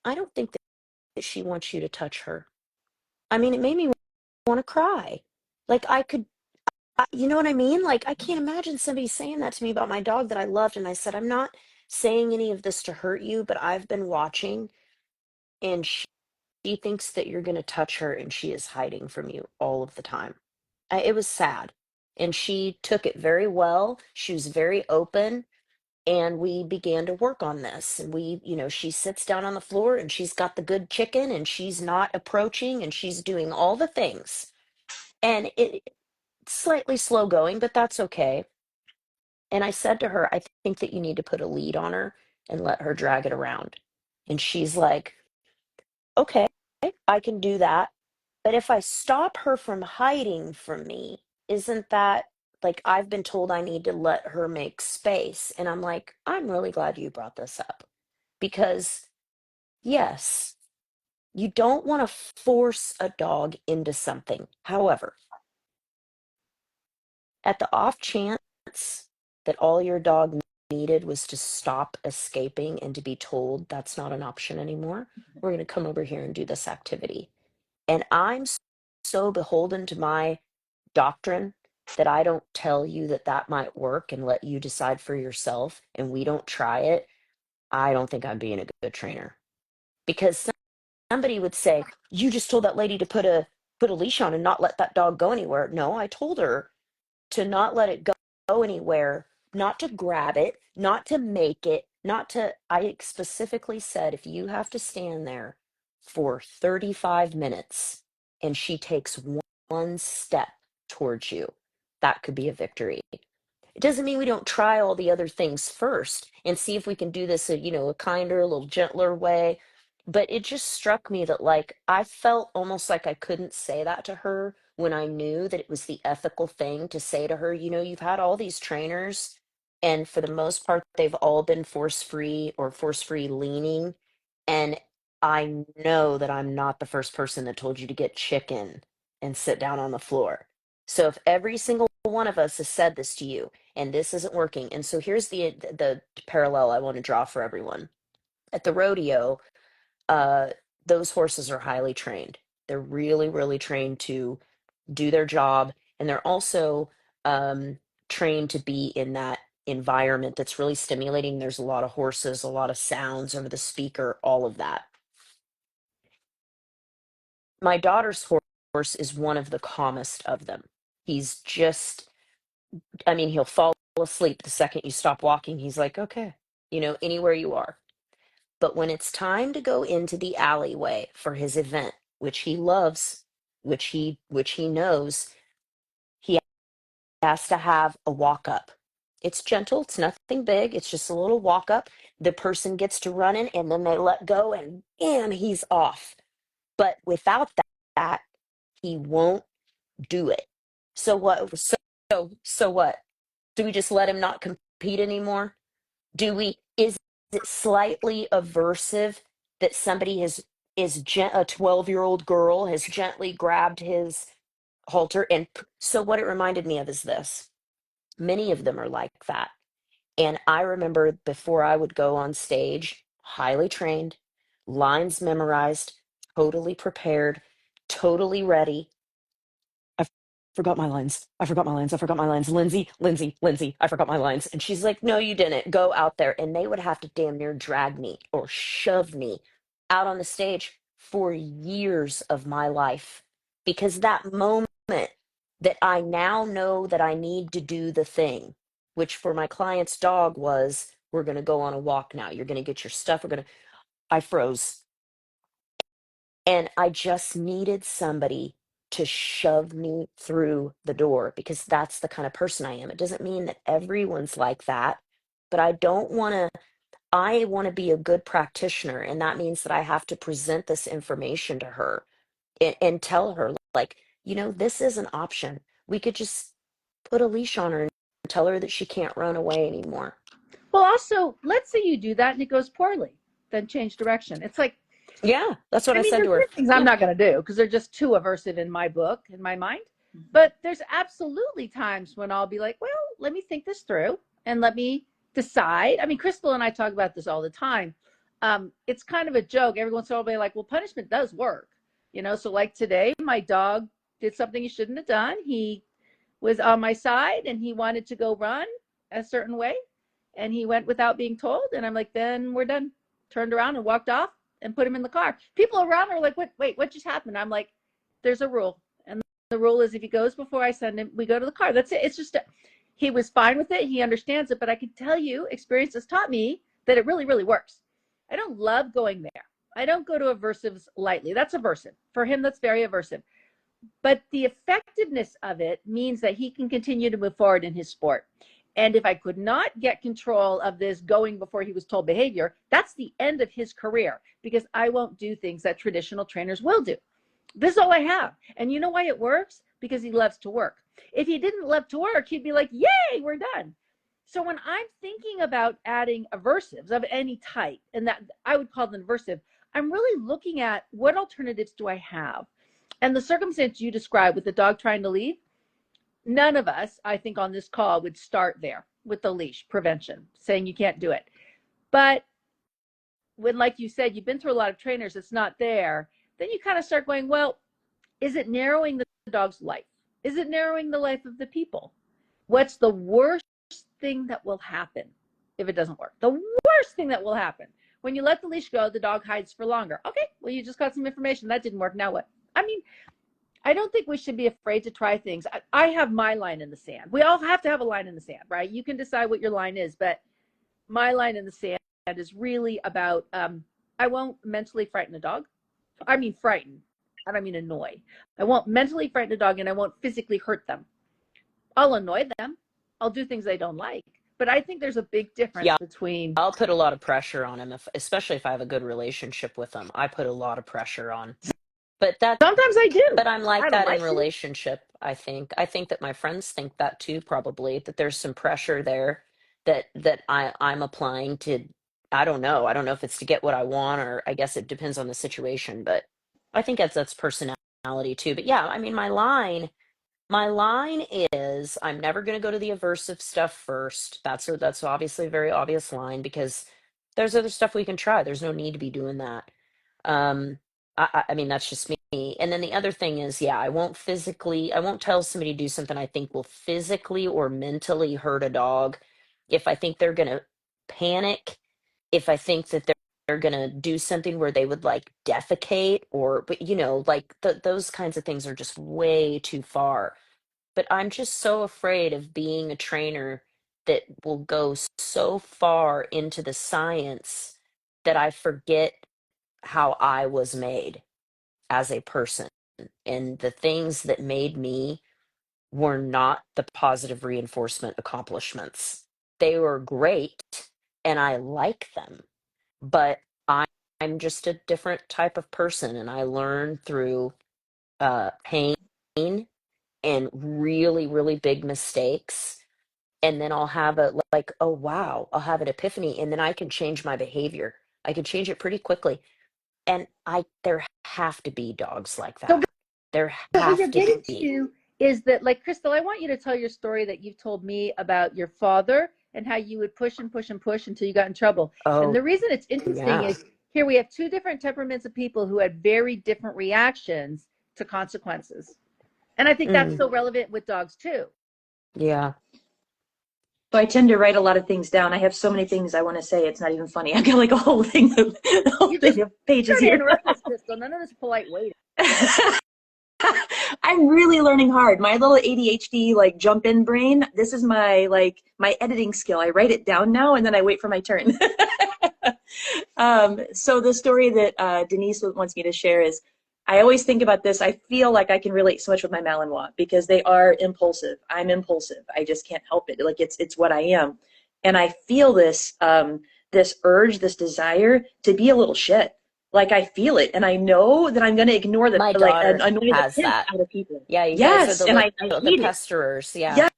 "I don't think that she wants you to touch her." I mean, it made me want to cry. Like you know what I mean? Like, I can't imagine somebody saying that to me about my dog that I loved. And I said, "I'm not saying any of this to hurt you, but I've been watching and she thinks that you're going to touch her and she is hiding from you all of the time." It was sad. And she took it very well. She was very open. And we began to work on this. And she sits down on the floor and she's got the good chicken and she's not approaching and she's doing all the things. And it's slightly slow going, but that's okay. And I said to her, "I think that you need to put a lead on her and let her drag it around." And she's like, "Okay, I can do that. But if I stop her from hiding from me, isn't that like I've been told I need to let her make space?" And I'm like, "I'm really glad you brought this up because, yes, you don't want to force a dog into something. However, at the off chance that all your dog needed was to stop escaping and to be told that's not an option anymore, we're going to come over here and do this activity." And I'm so beholden to my doctrine that I don't tell you that that might work and let you decide for yourself and we don't try it. I don't think I'm being a good trainer because somebody would say, "You just told that lady to put a leash on and not let that dog go anywhere." No, I told her to not let it go anywhere, not to grab it, not to make it, not to. I specifically said, if you have to stand there for 35 minutes and she takes one step towards you, that could be a victory. It doesn't mean we don't try all the other things first and see if we can do this a kinder, a little gentler way. But it just struck me that, like, I felt almost like I couldn't say that to her when I knew that it was the ethical thing to say to her. You've had all these trainers, and for the most part, they've all been force free or force free leaning. And I know that I'm not the first person that told you to get chicken and sit down on the floor. So if every single one of us has said this to you and this isn't working, and so here's the parallel I want to draw for everyone. At the rodeo, uh, those horses are highly trained. They're really, really trained to do their job, and they're also trained to be in that environment that's really stimulating. There's a lot of horses, a lot of sounds over the speaker, all of that. My daughter's horse is one of the calmest of them. He's just, I mean, he'll fall asleep the second you stop walking. He's like, "Okay, anywhere you are." But when it's time to go into the alleyway for his event, which he loves, which he knows, he has to have a walk up. It's gentle, it's nothing big, it's just a little walk up. The person gets to running and then they let go and bam, he's off. But without that, he won't do it. So what so what? Do we just let him not compete anymore? Is it slightly aversive that somebody a 12-year-old girl has gently grabbed his halter? And so what it reminded me of is this: many of them are like that. And I remember before I would go on stage, highly trained, lines memorized, totally prepared, totally ready. I forgot my lines. I forgot my lines. I forgot my lines. Lindsay, Lindsay, Lindsay, I forgot my lines. And she's like, no, you didn't. Go out there. And they would have to damn near drag me or shove me out on the stage for years of my life. Because that moment that I now know that I need to do the thing, which for my client's dog was, we're going to go on a walk now. You're going to get your stuff. I froze. And I just needed somebody to shove me through the door because that's the kind of person I am. It doesn't mean that everyone's like that, but I want to be a good practitioner. And that means that I have to present this information to her and tell her, like, this is an option. We could just put a leash on her and tell her that she can't run away anymore. Well, also, let's say you do that and it goes poorly, then change direction. It's like, Yeah, that's what I said there's to her. certain things I'm not going to do because they're just too aversive in my book, in my mind. But there's absolutely times when I'll be like, well, let me think this through and let me decide. I mean, Crystal and I talk about this all the time. It's kind of a joke. Every once in a while, I'll be like, well, punishment does work. So like today, my dog did something he shouldn't have done. He was on my side and he wanted to go run a certain way. And he went without being told. And I'm like, then we're done. Turned around and walked off and put him in the car. People around are like, what just happened? I'm like, there's a rule. And the rule is if he goes before I send him, we go to the car. That's it. It's just, he was fine with it. He understands it. But I can tell you, experience has taught me that it really, really works. I don't love going there. I don't go to aversives lightly. That's aversive. For him, that's very aversive. But the effectiveness of it means that he can continue to move forward in his sport. And if I could not get control of this going before he was told behavior, that's the end of his career because I won't do things that traditional trainers will do. This is all I have. And you know why it works? Because he loves to work. If he didn't love to work, he'd be like, yay, we're done. So when I'm thinking about adding aversives of any type, and that I would call them aversive, I'm really looking at what alternatives do I have? And the circumstance you described with the dog trying to leave, none of us, I think, on this call would start there with the leash prevention, saying you can't do it. But when, like you said, you've been through a lot of trainers, it's not there, then you kind of start going, well, is it narrowing the dog's life? Is it narrowing the life of the people? What's the worst thing that will happen if it doesn't work? The worst thing that will happen. When you let the leash go, the dog hides for longer. Okay, well, you just got some information. That didn't work. Now what? I mean, I don't think we should be afraid to try things. I have my line in the sand. We all have to have a line in the sand, right? You can decide what your line is, but my line in the sand is really about I won't mentally frighten a dog. I mean, frighten. I don't mean annoy. I won't mentally frighten a dog and I won't physically hurt them. I'll annoy them. I'll do things they don't like. But I think there's a big difference Yeah, between. I'll put a lot of pressure on him, especially if I have a good relationship with him. I put a lot of pressure on. But Sometimes I do. I'm like I don't that in like to. relationship, I think. I think that my friends think that too, probably, that there's some pressure there that I'm applying to, I don't know. I don't know if it's to get what I want, or I guess it depends on the situation, but I think that's personality too. But yeah, I mean, my line is I'm never going to go to the aversive stuff first. That's obviously a very obvious line because there's other stuff we can try. There's no need to be doing that. Um, I mean, that's just me. And then the other thing is, yeah, I won't tell somebody to do something I think will physically or mentally hurt a dog. If I think they're going to panic, if I think that they're going to do something where they would like defecate but like those kinds of things are just way too far. But I'm just so afraid of being a trainer that will go so far into the science that I forget how I was made as a person. And the things that made me were not the positive reinforcement accomplishments. They were great and I like them, but I'm just a different type of person and I learn through pain and really, really big mistakes. And then I'll have a like, oh wow, I'll have an epiphany and then I can change my behavior. I can change it pretty quickly. And there have to be dogs like So that. There what you're have to getting be. to is that, like, Crystal, I want you to tell your story that you've told me about your father and how you would push and push and push until you got in trouble. And Oh, the reason it's interesting yeah. is here we have two different temperaments of people who had very different reactions to consequences. And I think that's so relevant with dogs too. Yeah. So I tend to write a lot of things down. I have so many things I want to say. It's not even funny. I've got like a whole thing of, You just pages turn here. in earnest, Crystal. None of this polite waiting. I'm really learning hard. My little ADHD like jump in brain. This is my my editing skill. I write it down now and then I wait for my turn. So the story that Denise wants me to share is, I always think about this. I feel like I can relate so much with my Malinois because they are impulsive. I'm impulsive. I just can't help it. Like it's what I am, and I feel this this urge, this desire to be a little shit. Like I feel it, and I know that I'm going to ignore the My like daughter annoy the has piss that. out of people. Yeah, you guys are Yes, and I the hate it. pesterers. Yeah.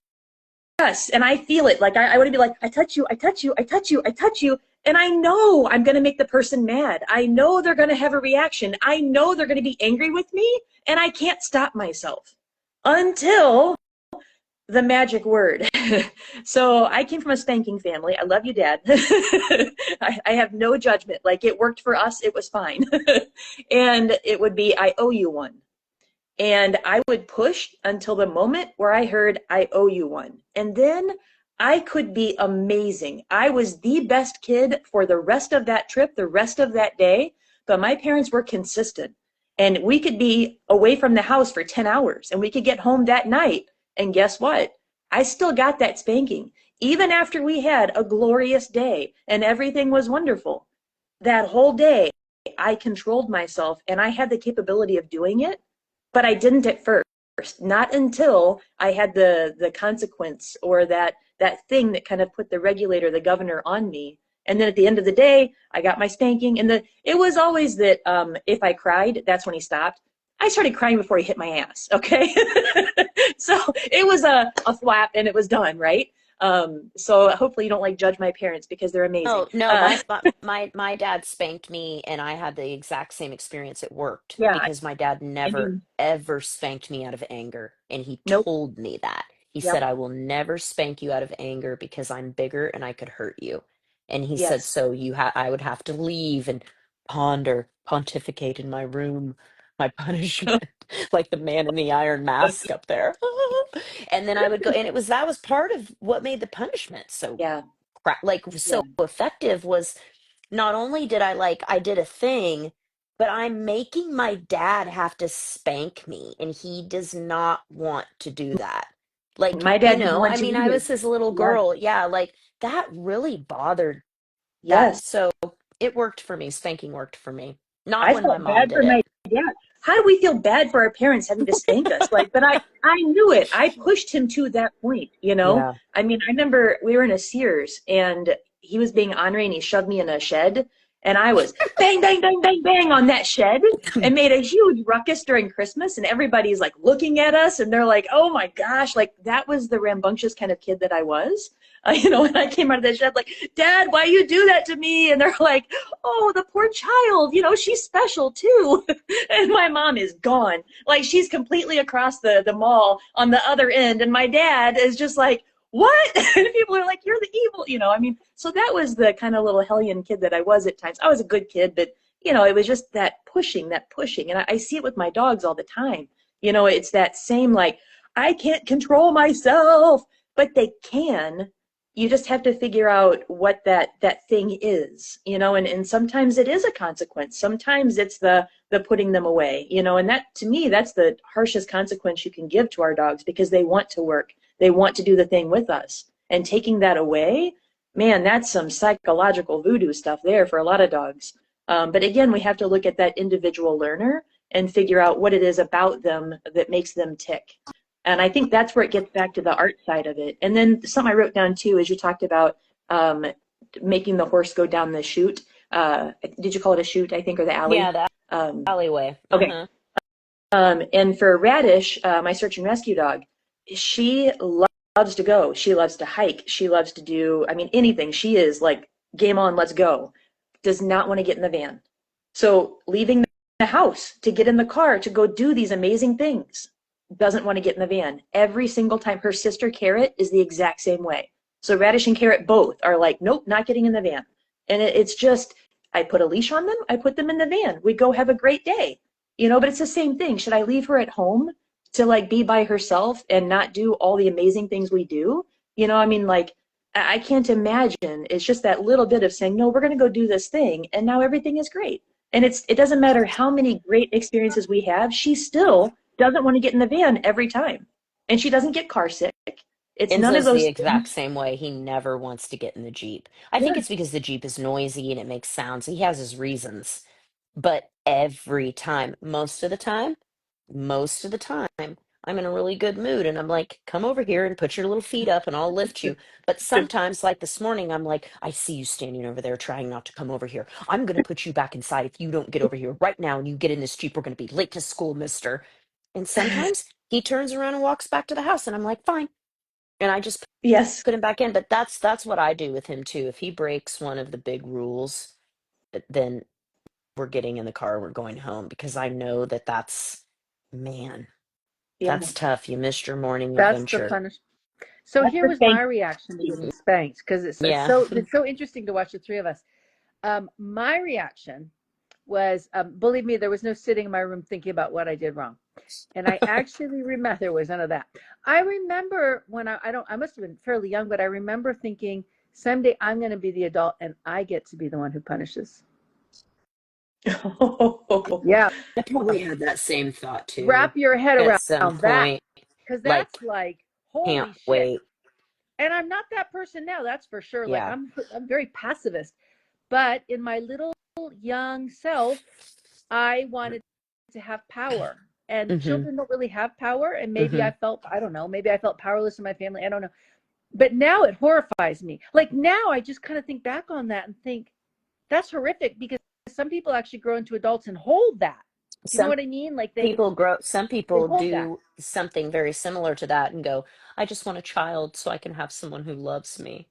Yes, and I feel it. Like I want to be like, I touch you, I touch you, I touch you, I touch you. And I know I'm going to make the person mad. I know they're going to have a reaction. I know they're going to be angry with me, and I can't stop myself until the magic word. So I came from a spanking family. I love you, Dad. I have no judgment. Like it worked for us. It was fine. And it would be, I owe you one. And I would push until the moment where I heard, I owe you one. And then I could be amazing. I was the best kid for the rest of that trip, the rest of that day. But my parents were consistent. And we could be away from the house for 10 hours and we could get home that night. And guess what? I still got that spanking. Even after we had a glorious day and everything was wonderful, that whole day I controlled myself and I had the capability of doing it. But I didn't at first, not until I had the consequence or that thing that kind of put the regulator, the governor on me. And then at the end of the day, I got my spanking. And it was always that if I cried, that's when he stopped. I started crying before he hit my ass, okay? So it was a flap and it was done, right? So hopefully you don't like judge my parents because they're amazing. Oh, no, my dad spanked me and I had the exact same experience. It worked Yeah, because my dad I never mean, ever spanked me out of anger. And he nope, told me that. He said, yep, I will never spank you out of anger because I'm bigger and I could hurt you. And he said, yes. so I would have to leave and pontificate in my room, my punishment, like the man in the iron mask up there. And then I would go, and that was part of what made the punishment so Yeah, like so yeah. effective was not only did I did a thing, but I'm making my dad have to spank me, and he does not want to do that. Like, My you dad didn't know, want I to mean, I either. was his little Yeah, girl. Yeah, like that really bothered that. yes. So it worked for me. Spanking worked for me. Not I when my felt mom bad did for it. my dad. How do we feel bad for our parents having to spank us? Like, but I knew it. I pushed him to that point, you know? Yeah. I mean, I remember we were in a Sears and he was being ornery and he shoved me in a shed and I was bang, bang, bang, bang, bang on that shed and made a huge ruckus during Christmas and everybody's like looking at us and they're like, oh my gosh, like that was the rambunctious kind of kid that I was. You know, when I came out of the shed, like, Dad, why you do that to me? And they're like, oh, the poor child, you know, she's special too. And my mom is gone. Like she's completely across the mall on the other end. And my dad is just like, what? And people are like, you're the evil, you know, I mean, so that was the kind of little hellion kid that I was at times. I was a good kid, but you know, it was just that pushing. And I see it with my dogs all the time. You know, it's that same, like, I can't control myself, but they can. You just have to figure out what that thing is, you know, and sometimes it is a consequence. Sometimes it's the putting them away, you know, and that to me, that's the harshest consequence you can give to our dogs because they want to work. They want to do the thing with us. And taking that away, man, that's some psychological voodoo stuff there for a lot of dogs. But again, we have to look at that individual learner and figure out what it is about them that makes them tick. And I think that's where it gets back to the art side of it. And then something I wrote down too is you talked about making the horse go down the chute. Did you call it a chute, I think, or the Yeah, alley? the Um, alleyway. okay. Uh-huh. And for Radish, my search and rescue dog, she loves to go. She loves to hike. She loves to do, I mean, anything. She is like, game on, let's go. Does not want to get in the van. So leaving the house to get in the car to go do these amazing things, doesn't want to get in the van. Every single time. Her sister Carrot is the exact same way. So Radish and Carrot both are like, nope, not getting in the van. And it's just, I put a leash on them, I put them in the van. We go have a great day, but it's the same thing. Should I leave her at home to like be by herself and not do all the amazing things we do? Like, I can't imagine. It's just that little bit of saying, no, we're going to go do this thing. And now everything is great. And it doesn't matter how many great experiences we have. She still doesn't want to get in the van every time. And she doesn't get car sick. It's none of Enzo's the those exact things. same way. He never wants to get in the Jeep. I think Yeah. it's because the Jeep is noisy and it makes sounds. He has his reasons. But every time, most of the time, I'm in a really good mood and I'm like, come over here and put your little feet up and I'll lift you. But sometimes, like this morning, I'm like, I see you standing over there trying not to come over here. I'm going to put you back inside if you don't get over here right now and you get in this Jeep. We're going to be late to school, mister. And sometimes he turns around and walks back to the house and I'm like, fine. And I just Yes. put him back in. But that's what I do with him too. If he breaks one of the big rules, then we're getting in the car, we're going home because I know man, Yeah. that's tough. You missed your morning That's the adventure. punishment. So That's here the was thank my reaction to you. getting spanked because Yeah. it's so interesting to watch the three of us. My reaction was, believe me, there was no sitting in my room thinking about what I did wrong. And I actually remember there was none of that. I remember when I must have been fairly young, but I remember thinking someday I'm going to be the adult and I get to be the one who punishes. Yeah. I probably had that same thought too Wrap your head at some around that point. because Like, that's like, can't holy shit. wait. And I'm not that person now. That's for sure. Like Yeah. I'm very pacifist, but in my little young self, I wanted to have power. And Hmm. children don't really have power. And maybe Hmm. I don't know, maybe I felt powerless in my family. I don't know. But now it horrifies me. Like now I just kind of think back on that and think that's horrific because some people actually grow into adults and hold that. You know Some what I mean? Like some they people hold that. do something very similar to that and go, I just want a child so I can have someone who loves me.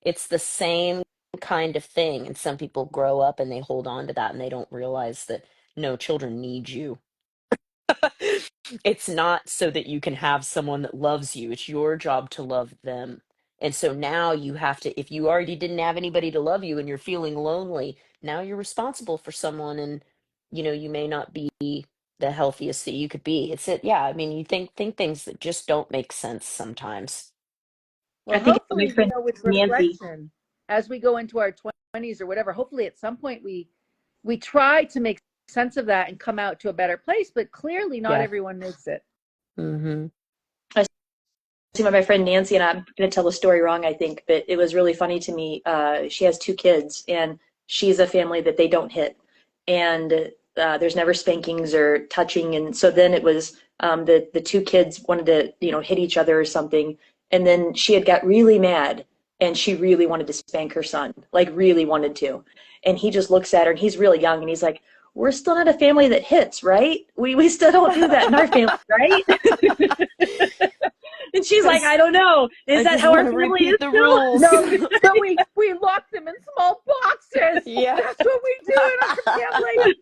It's the same kind of thing. And some people grow up and they hold on to that and they don't realize that no, children need you. It's not so that you can have someone that loves you. It's your job to love them. And so now you have to, if you already didn't have anybody to love you and you're feeling lonely, now you're responsible for someone and you may not be the healthiest that you could be. Yeah, I mean, you think things that just don't make sense sometimes. Well, I think of my hopefully, friend with Nancy. reflection, as we go into our 20s or whatever, hopefully at some point we try to make sense of that and come out to a better place, but clearly not Yeah. everyone makes it. Mm-hmm. I see my friend Nancy, and I'm going to tell the story wrong, I think, but it was really funny to me. She has two kids, and she's a family that they don't hit. And there's never spankings or touching. And so then it was the two kids wanted to, hit each other or something. And then she had got really mad, and she really wanted to spank her son, like really wanted to. And he just looks at her, and he's really young, and he's like, we're still not a family that hits, right? We still don't do that in our family, right? And she's like, I don't know. Is I that just how our want to family is repeat the still? rules. No, so we lock them in small boxes. Yeah. That's what we do in our family.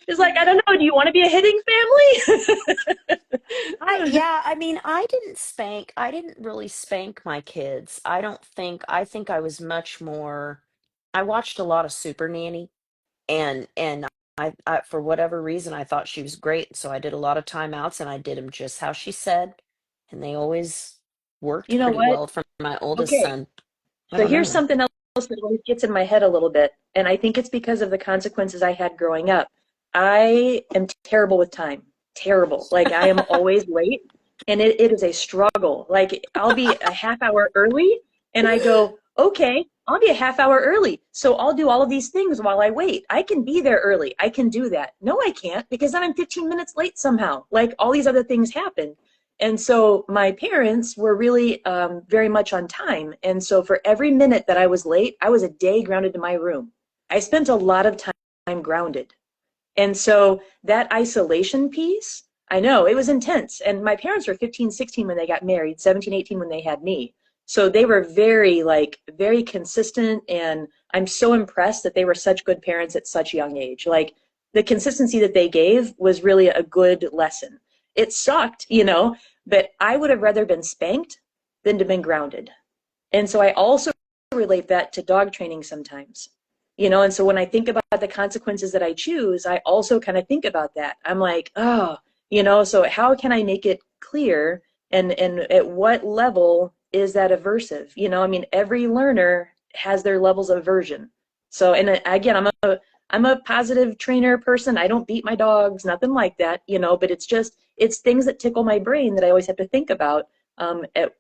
She's like, I don't know. Do you want to be a hitting family? I mean, I didn't really spank my kids. I think I was much more, I watched a lot of Super Nanny and I for whatever reason, I thought she was great. So I did a lot of timeouts and I did them just how she said. And they always worked You know pretty what? well for my oldest Okay. son. I So don't here's know. something else that always gets in my head a little bit. And I think it's because of the consequences I had growing up. I am terrible with time. Terrible. Like I am always late. And it is a struggle. Like I'll be a half hour early and I go, okay, I'll be a half hour early. So I'll do all of these things while I wait. I can be there early. I can do that. No, I can't because then I'm 15 minutes late somehow. Like all these other things happen. And so my parents were really very much on time. And so for every minute that I was late, I was a day grounded to my room. I spent a lot of time grounded. And so that isolation piece, I know it was intense. And my parents were 15, 16 when they got married, 17, 18 when they had me. So they were very consistent. And I'm so impressed that they were such good parents at such a young age. Like the consistency that they gave was really a good lesson. It sucked, but I would have rather been spanked than to been grounded. And so I also relate that to dog training sometimes. And so when I think about the consequences that I choose, I also kind of think about that. I'm like, oh, so how can I make it clear, and at what level is that aversive? I mean, every learner has their levels of aversion. So, and again, I'm a positive trainer person. I don't beat my dogs, nothing like that, but it's things that tickle my brain that I always have to think about. At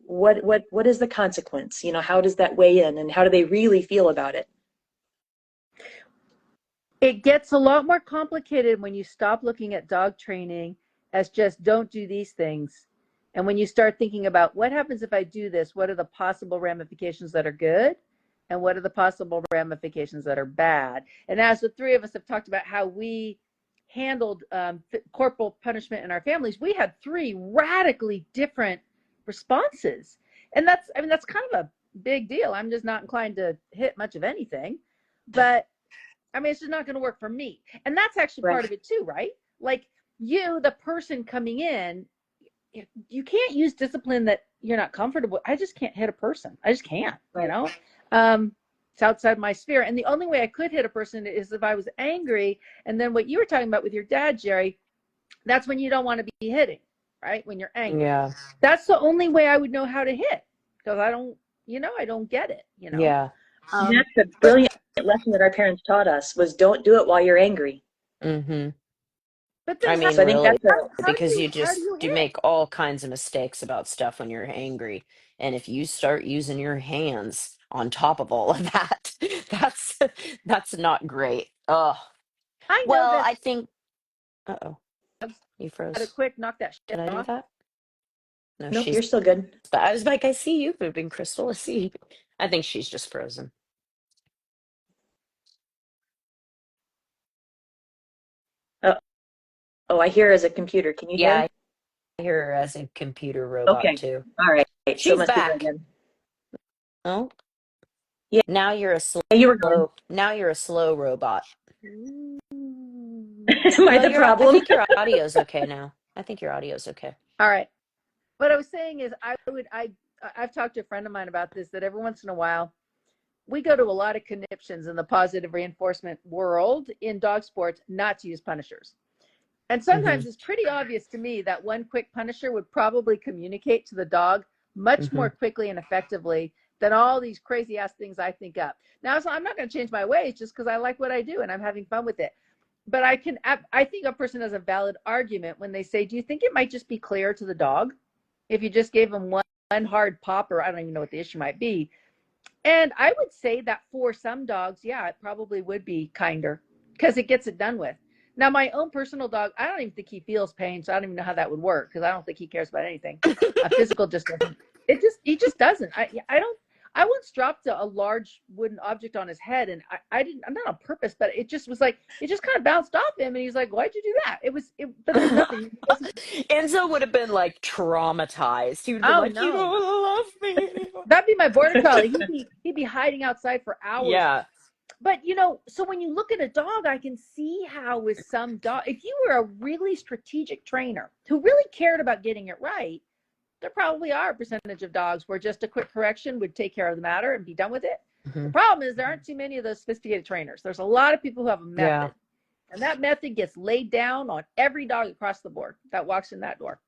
what is the consequence? How does that weigh in, and how do they really feel about it? It gets a lot more complicated when you stop looking at dog training as just don't do these things. And when you start thinking about what happens if I do this, what are the possible ramifications that are good? And what are the possible ramifications that are bad? And as the three of us have talked about how we handled corporal punishment in our families, we had three radically different responses. And that's kind of a big deal. I'm just not inclined to hit much of anything. But I mean, it's just not going to work for me. And that's actually part of it too, right? Like you, the person coming in, you can't use discipline that you're not comfortable. I just can't hit a person. I just can't, it's outside my sphere. And the only way I could hit a person is if I was angry. And then what you were talking about with your dad, Jerri, that's when you don't want to be hitting, right? When you're angry. Yeah. That's the only way I would know how to hit, because I don't get it, Yeah. That's a brilliant lesson that our parents taught us, was don't do it while you're angry. Mm-hmm. But then I mean, So I think really, that's because you how do just you do hit? make all kinds of mistakes about stuff when you're angry. And if you start using your hands on top of all of that, that's that's not great. Oh, I know well, that I think, uh-oh, you had a froze. quick knock that Did shit I do off. that? No, Nope, she's, you're still good. but I was like, I see you moving, Crystal. I see you. I think she's just frozen. Oh, oh, I hear her as a computer. Can you Yeah, hear? I hear her as a computer robot Okay. too. All right. So it She's must be her back. again. Oh, Yeah, now you're a you were going. now you're a slow robot. Am I No, the I problem? think your audio's okay now. I think your audio's okay. All right. What I was saying is I've talked to a friend of mine about this, that every once in a while we go to a lot of conniptions in the positive reinforcement world in dog sports not to use punishers. And Mm-hmm. sometimes it's pretty obvious to me that one quick punisher would probably communicate to the dog much Mm-hmm. more quickly and effectively than all these crazy ass things I think up. Now, so I'm not going to change my ways just because I like what I do and I'm having fun with it. But I think a person has a valid argument when they say, do you think it might just be clear to the dog if you just gave them one hard pop, or I don't even know what the issue might be? And I would say that for some dogs, yeah, it probably would be kinder because it gets it done with. Now, my own personal dog, I don't even think he feels pain, so I don't even know how that would work because I don't think he cares about anything. A physical just doesn't. He just doesn't. I don't. I once dropped a large wooden object on his head, and I didn't. I'm not on purpose, but it just was like it just kind of bounced off him, and he's like, "Why'd you do that?" But there's nothing. Enzo would have been like traumatized. He would have been Oh like, "You no, don't love me anymore." that'd be my border collie. He'd be hiding outside for hours. Yeah. But so when you look at a dog, I can see how with some dog, if you were a really strategic trainer who really cared about getting it right, there probably are a percentage of dogs where just a quick correction would take care of the matter and be done with it. Mm-hmm. The problem is there aren't too many of those sophisticated trainers. There's a lot of people who have a method. Yeah. And that method gets laid down on every dog across the board that walks in that door.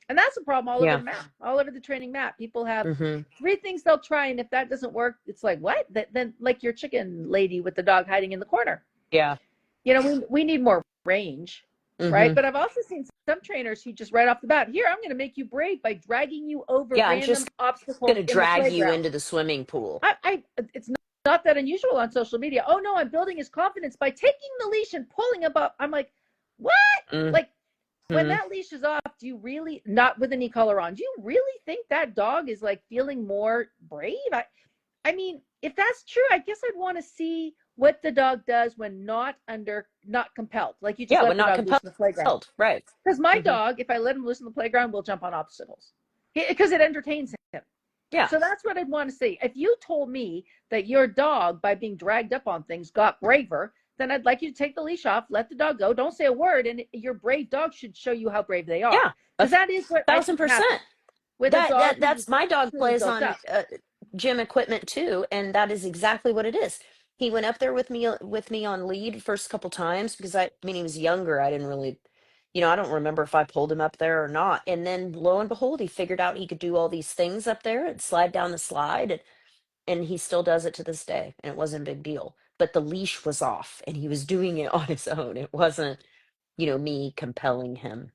And that's a problem all over the map, all over the training map. People have Mm-hmm. three things they'll try, and if that doesn't work, it's like, what? Then like your chicken lady with the dog hiding in the corner. Yeah. We need more range, right? Mm-hmm. But I've also seen some trainers who just right off the bat, here, I'm going to make you brave by dragging you over Yeah, I'm random just obstacles gonna in the drag you playground. into the swimming pool. It's not that unusual on social media. Oh no, I'm building his confidence by taking the leash and pulling him up. I'm like, what? Mm-hmm. Like, when that leash is off, do you really, not with any collar on, do you really think that dog is like feeling more brave? I mean, if that's true, I guess I'd want to see what the dog does when not compelled. Like you just let but the not dog loose in the playground. compelled. Right. Because my Mm-hmm. dog, if I let him loose in the playground, will jump on obstacles because it entertains him. Yeah. So that's what I'd want to see. If you told me that your dog, by being dragged up on things, got braver, then I'd like you to take the leash off, let the dog go, don't say a word, and your brave dog should show you how brave they are. Yeah. Because that is what I think 1,000%. happens with a dog. That's my dog really plays built on up. gym equipment too, and that is exactly what it is. He went up there with me on lead first couple times because I mean he was younger. I didn't really, I don't remember if I pulled him up there or not. And then lo and behold, he figured out he could do all these things up there and slide down the slide, and he still does it to this day, and it wasn't a big deal. But the leash was off, and he was doing it on his own. It wasn't, me compelling him.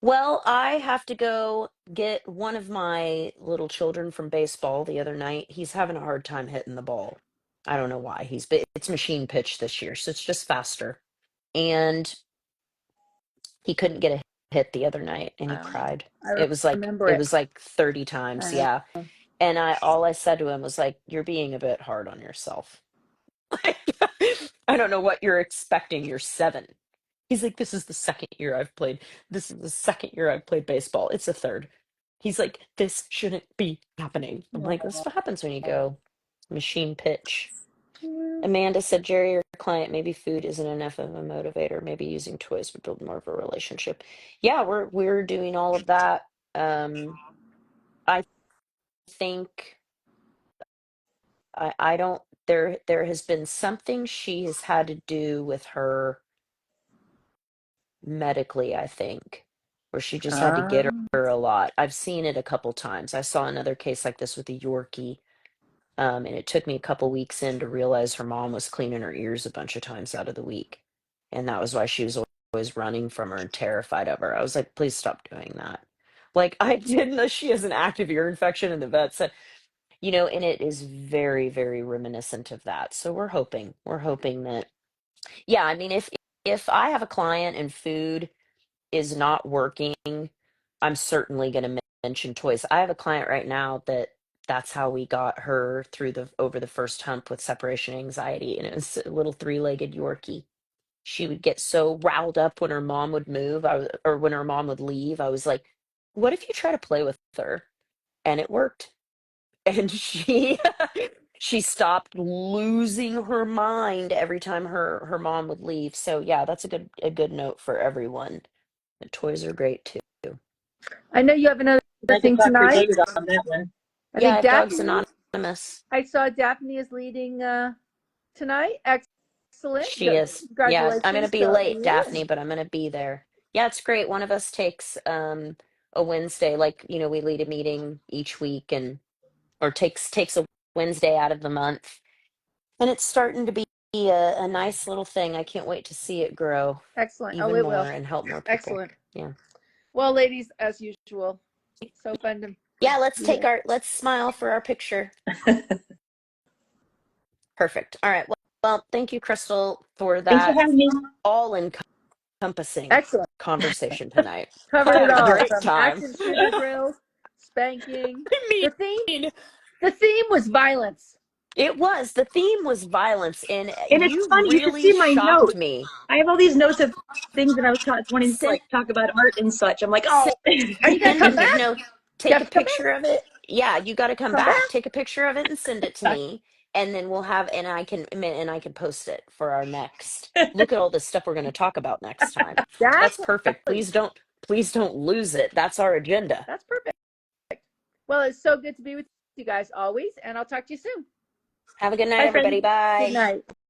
Well, I have to go get one of my little children from baseball the other night. He's having a hard time hitting the ball. I don't know why. But it's machine pitch this year, so it's just faster. And he couldn't get a hit the other night, and he cried. I It was like remember it it. was like 30 I times, know. yeah. And all I said to him was like, "You're being a bit hard on yourself." I don't know what you're expecting. You're 7. He's like, this is the second year I've played. This is the second year I've played baseball. It's the third. He's like, this shouldn't be happening. I'm like, this is what happens when you go machine pitch. Amanda said, Jerry, your client, maybe food isn't enough of a motivator. Maybe using toys would build more of a relationship. Yeah, we're doing all of that. I think I don't there has been something she has had to do with her medically, I think, where she just had to get her a lot. I've seen it a couple times. I saw another case like this with a Yorkie, and it took me a couple weeks in to realize her mom was cleaning her ears a bunch of times out of the week, and that was why she was always running from her and terrified of her. I was like, please stop doing that. Like I didn't know she has an active ear infection, and the vet said, and it is very, very reminiscent of that. So we're hoping that, yeah. I mean, if I have a client and food is not working, I'm certainly going to mention toys. I have a client right now that's how we got her through the over the first hump with separation anxiety, and it was a little three-legged Yorkie. She would get so riled up when her mom would move, or when her mom would leave. I was like, "What if you try to play with her?" And it worked. And she stopped losing her mind every time her mom would leave. So yeah, that's a good note for everyone. The toys are great too. I know you have another I could thing talk for tonight. days on that one. I Yeah, I think have Dogs Daphne. Anonymous. I saw Daphne is leading tonight. Excellent. She is. Yeah, I'm gonna Congratulations be to late, you. Daphne, but I'm gonna be there. Yeah, it's great. One of us takes a Wednesday, like, we lead a meeting each week, and or takes a Wednesday out of the month. And it's starting to be a nice little thing. I can't wait to see it grow Excellent. Oh, even it will. more and help more people. Excellent. Yeah. Well, ladies, as usual, so fun to Yeah, be here. let's smile for our picture. Perfect. All right. Well, thank you, Crystal, for Thanks for that having me. all encompassing Excellent. conversation tonight. Covered I it had a all great from time. active shooter drills, spanking. I The theme, mean, the theme was violence. the theme was violence, and And it's you funny, you should really see my shocked notes. me. I have all these notes of things that I was wanting to Send like talk about art and such. I'm like, oh, Are you gonna come it. back? No, You take have a to come back. picture of it. Yeah, you got to come Come back. back. Take a picture of it and send it to me, and then we'll have and I can post it for our next. Look at all this stuff we're going to talk about next time. That's perfect. Exactly. Please don't lose it. That's our agenda. That's perfect. Well, it's so good to be with you guys always, and I'll talk to you soon. Have a good night, Bye, friends. everybody. Good Bye. night.